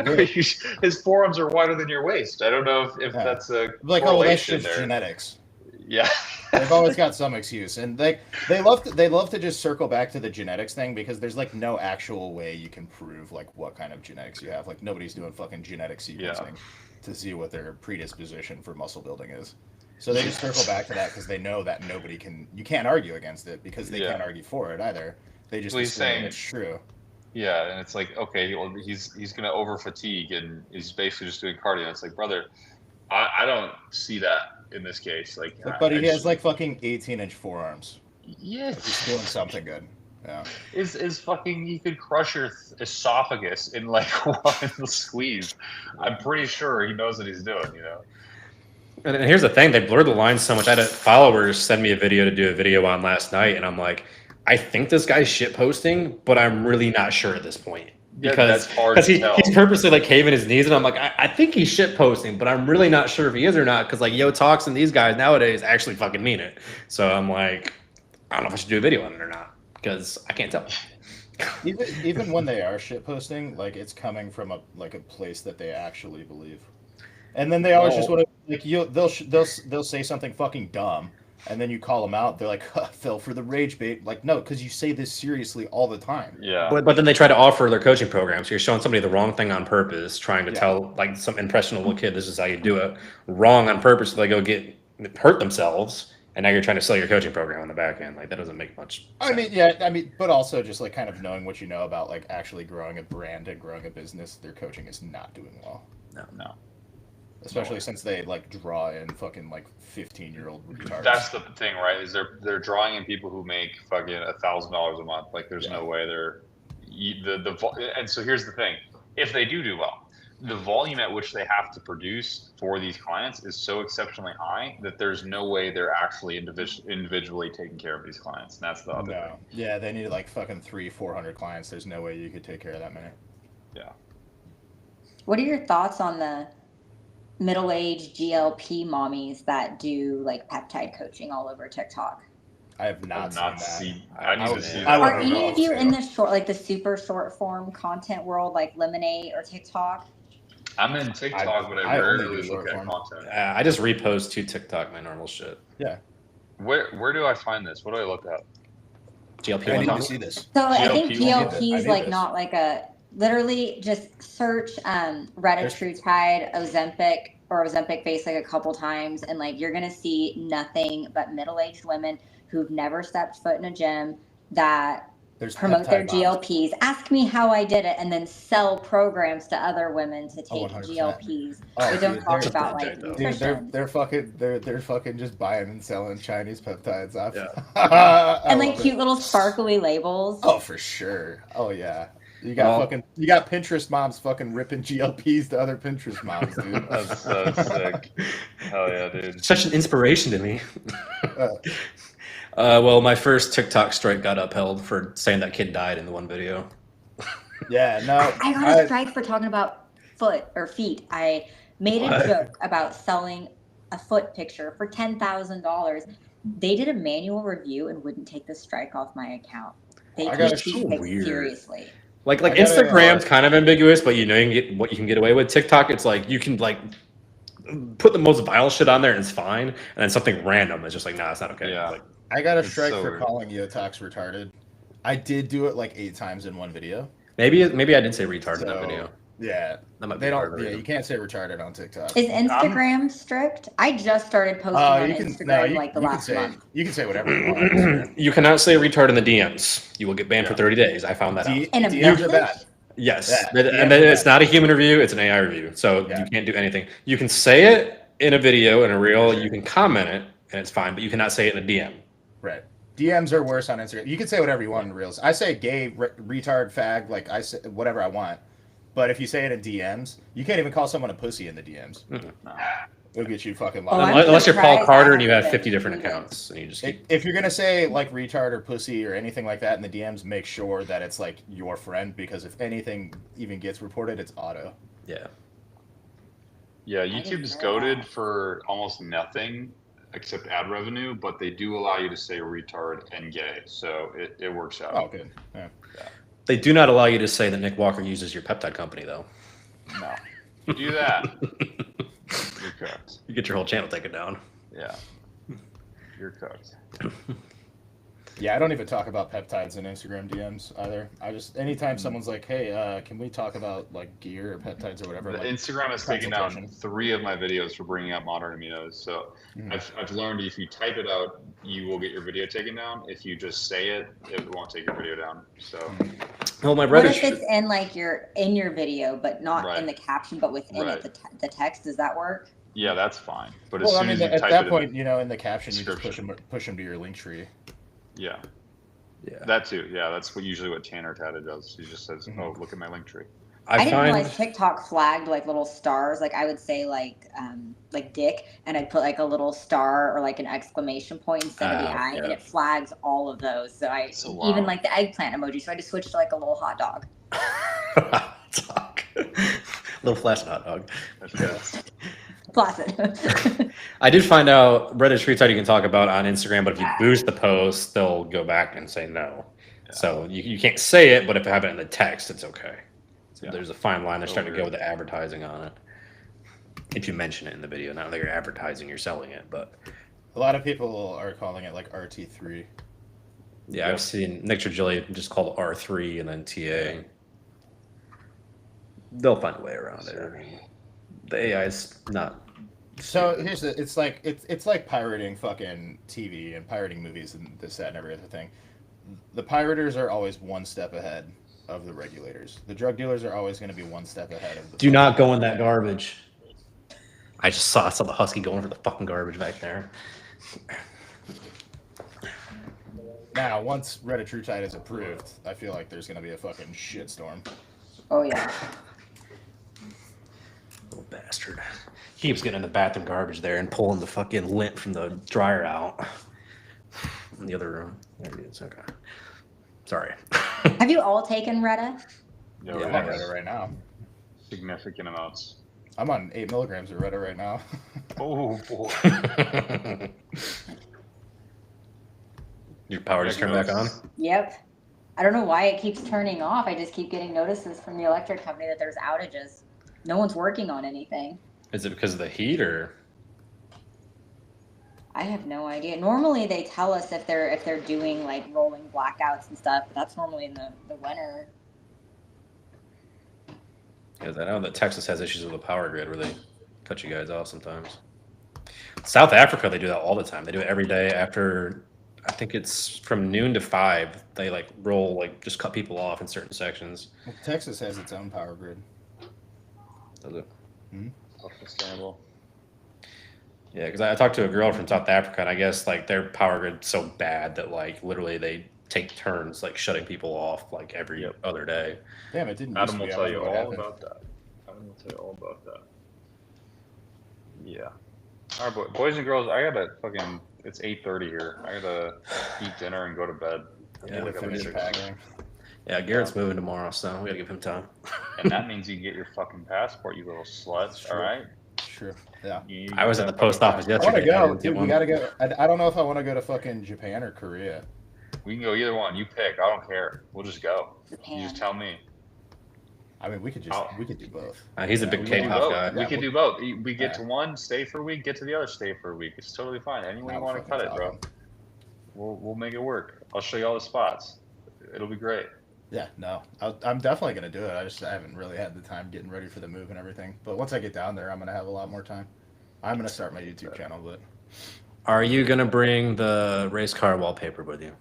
his forearms are wider than your waist. I don't know if that's a like, oh, that's just genetics. Yeah. They've always got some excuse, and they love to just circle back to the genetics thing because there's like no actual way you can prove like what kind of genetics you have. Like nobody's doing fucking genetic sequencing to see what their predisposition for muscle building is. So they just circle back to that because they know that you can't argue against it because they can't argue for it either. They just assume it's true. Yeah, and it's like, okay, well, he's gonna over fatigue and he's basically just doing cardio. It's like, brother, I don't see that in this case. Like, buddy, he has like fucking 18-inch forearms. Yes, he's doing something good. Yeah, is fucking, you could crush your esophagus in like one squeeze. I'm pretty sure he knows what he's doing. You know. And here's the thing: they blurred the lines so much. I had followers send me a video to do a video on last night, and I'm like, I think this guy's shit posting, but I'm really not sure at this point. Because he's purposely like caving his knees, and I'm like, I think he's shit posting, but I'm really not sure if he is or not. Because like YoTalks and these guys nowadays actually fucking mean it. So I'm like, I don't know if I should do a video on it or not because I can't tell. Even when they are shit posting, like it's coming from a place that they actually believe, and then they always just want to like they'll say something fucking dumb. And then you call them out. They're like, fell for the rage bait. Like, no, because you say this seriously all the time. Yeah. But then they try to offer their coaching program. So you're showing somebody the wrong thing on purpose, trying to tell like some impressionable kid, this is how you do it. Wrong on purpose. So they go hurt themselves. And now you're trying to sell your coaching program on the back end. Like that doesn't make much sense. I mean, but also just like kind of knowing what you know about like actually growing a brand and growing a business, their coaching is not doing well. No. Especially since they like draw in fucking like 15-year-old retards. That's the thing, right? Is they're drawing in people who make fucking $1,000 a month. Like there's no way and so here's the thing: if they do well, the volume at which they have to produce for these clients is so exceptionally high that there's no way they're actually individually taking care of these clients. And that's the other thing. Yeah, they need like fucking 300-400 clients. There's no way you could take care of that many. Yeah. What are your thoughts on the middle-aged GLP mommies that do like peptide coaching all over TikTok? I have not seen that. I need to see that. Are any of you in the the super short form content world, like Lemonade or TikTok? I'm in TikTok, but I rarely look at content. I just repost to TikTok my normal shit. Yeah. Where do I find this? What do I look at? GLP. I need to see this. So I think GLP is like not like a. Literally just search retatrutide, Ozempic face like a couple times, and like you're gonna see nothing but middle-aged women who've never stepped foot in a gym that promote their GLPs. Ask me how I did it, and then sell programs to other women to take GLPs. We don't talk about like nutrition. They're fucking just buying and selling Chinese peptides off. Yeah. And like cute little sparkly labels. Oh, for sure. Oh yeah. You got Pinterest moms fucking ripping GLPs to other Pinterest moms, dude. That's so sick. Hell yeah, dude. Such an inspiration to me. Well, my first TikTok strike got upheld for saying that kid died in the one video. Yeah, no. I got a strike for talking about feet. I made a joke about selling a foot picture for $10,000. They did a manual review and wouldn't take the strike off my account. They take it seriously. Like Instagram's kind of ambiguous, but you know you can get what you can get away with. TikTok, it's like you can like put the most vile shit on there and it's fine, and then something random is just like, nah, it's not okay. Yeah. Like, I got a strike for calling YoTalks retarded. I did do it like 8 times in one video. Maybe I did say retarded in that video. Yeah, they don't. Yeah, you can't say retarded on TikTok. Is Instagram strict? I just started posting on Instagram the last month. You can say whatever you want. You cannot say retard in the DMs. You will get banned for 30 days. I found that out. DMs are bad. Yes, and it's not a human review; it's an AI review. So you can't do anything. You can say it in a video, in a reel. You can comment it, and it's fine. But you cannot say it in a DM. Right. DMs are worse on Instagram. You can say whatever you want in reels. I say gay, retard, fag, like I say whatever I want. But if you say it in DMs, you can't even call someone a pussy in the DMs. Mm-hmm. No. It'll get you fucking locked. Unless you're Paul Carter and you have 50 different accounts. And you just if you're going to say like retard or pussy or anything like that in the DMs, make sure that it's like your friend, because if anything even gets reported, it's auto. Yeah. Yeah, YouTube's goated for almost nothing except ad revenue, but they do allow you to say retard and gay. So it works out. Oh, good. Yeah. They do not allow you to say that Nick Walker uses your peptide company, though. No. You do that. You're correct. You get your whole channel taken down. Yeah. You're cooked. Yeah, I don't even talk about peptides in Instagram DMs either. I just anytime someone's like, "Hey, can we talk about like gear or peptides or whatever?" Like, Instagram has taken down 3 of my videos for bringing up modern aminos. So I've learned if you type it out, you will get your video taken down. If you just say it, it won't take your video down. So, well, my what Reddit. if it's in like your video, but not in the caption, but within it the text? Does that work? Yeah, that's fine. But well, as soon as you at type that it point, in the caption, you just push them to your link tree. Yeah. That too. Yeah, that's usually what Tanner Tata does. He just says, "Oh, look at my link tree." I didn't realize TikTok flagged like little stars. Like I would say like dick, and I'd put like a little star or like an exclamation point instead of the eye, and it flags all of those. So even like the eggplant emoji. So I just switched to like a little hot dog. Little flaccid hot dog. That's good. Placid. I did find out Reddit Street Side you can talk about on Instagram, but if you boost the post, they'll go back and say no. Yeah. So you can't say it, but if you have it in the text, it's okay. So there's a fine line. They're starting to go with the advertising on it. If you mention it in the video, not that you're advertising, you're selling it, but a lot of people are calling it like RT3. Yeah, I've seen Nick Trigilli just called R3 and then TA. They'll find a way around it. I mean, the AI is not. So here's it's like pirating fucking TV and pirating movies and this, that, and every other thing. The pirators are always one step ahead of the regulators. The drug dealers are always going to be one step ahead of the. Do not go in that garbage. I saw the husky going for the fucking garbage back there. Now, once Reddit is approved, I feel like there's going to be a fucking shitstorm. Oh yeah. Little bastard. He keeps getting in the bathroom garbage there and pulling the fucking lint from the dryer out in the other room. There it is. Okay. Sorry. Have you all taken Retta? No, I'm on Retta right now. Significant amounts. I'm on 8 milligrams of Retta right now. Oh boy. Your power just turned back on? Yep. I don't know why it keeps turning off. I just keep getting notices from the electric company that there's outages. No one's working on anything. Is it because of the heat or? I have no idea. Normally they tell us if they're doing like rolling blackouts and stuff, but that's normally in the winter. Because I know that Texas has issues with the power grid where they cut you guys off sometimes. South Africa, they do that all the time. They do it every day after, I think it's from noon to 5. They like roll, like just cut people off in certain sections. Well, Texas has its own power grid. Does it? Mm-hmm. Self-sustainable. Yeah, because I talked to a girl from South Africa, and I guess like their power grid's so bad that like literally they take turns like shutting people off like every other day. Damn, it didn't. Adam will tell you all about that. Adam will tell you all about that. Yeah. All right, boys and girls, I gotta fucking. It's 8:30 here. I gotta eat dinner and go to bed. Yeah, Garrett's moving tomorrow, so we gotta give him time. And that means you get your fucking passport, you little slut. All right. Sure. Yeah. I was at the post office yesterday. I want to go. Dude, we gotta go. I don't know if I want to go to fucking Japan or Korea. We can go either one. You pick. I don't care. We'll just go. Japan. You just tell me. I mean, we could do both. He's a big K-pop guy. We could do both. We get to one, stay for a week. Get to the other, stay for a week. It's totally fine. Anywhere you want to cut it, bro. We'll make it work. I'll show you all the spots. It'll be great. Yeah, no, I'm definitely gonna do it. I haven't really had the time getting ready for the move and everything. But once I get down there, I'm gonna have a lot more time. I'm gonna start my YouTube channel. But are you gonna bring the race car wallpaper with you?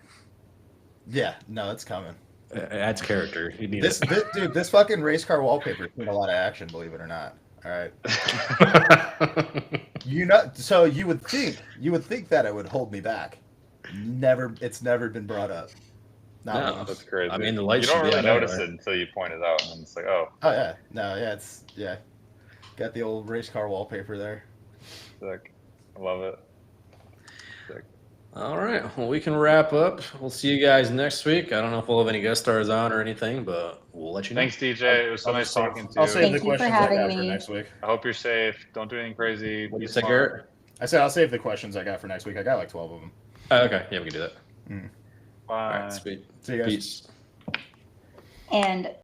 Yeah, no, it's coming. It adds character. You need this dude. This fucking race car wallpaper seen a lot of action. Believe it or not. All right. So you would think that it would hold me back. It's never been brought up. No, that's crazy. I mean, the lights. You don't really notice it until you point it out, and then it's like, oh. Oh yeah, no, yeah, got the old race car wallpaper there. Sick, I love it. Sick. All right, well, we can wrap up. We'll see you guys next week. I don't know if we'll have any guest stars on or anything, but we'll let you know. Thanks, DJ. It was so nice talking to you. I'll save the questions I got for next week. I hope you're safe. Don't do anything crazy. What do you say, Garrett? I said I'll save the questions I got for next week. I got like 12 of them. Oh, okay, yeah, we can do that. Mm. Bye. All right, sweet. See you guys. Peace. And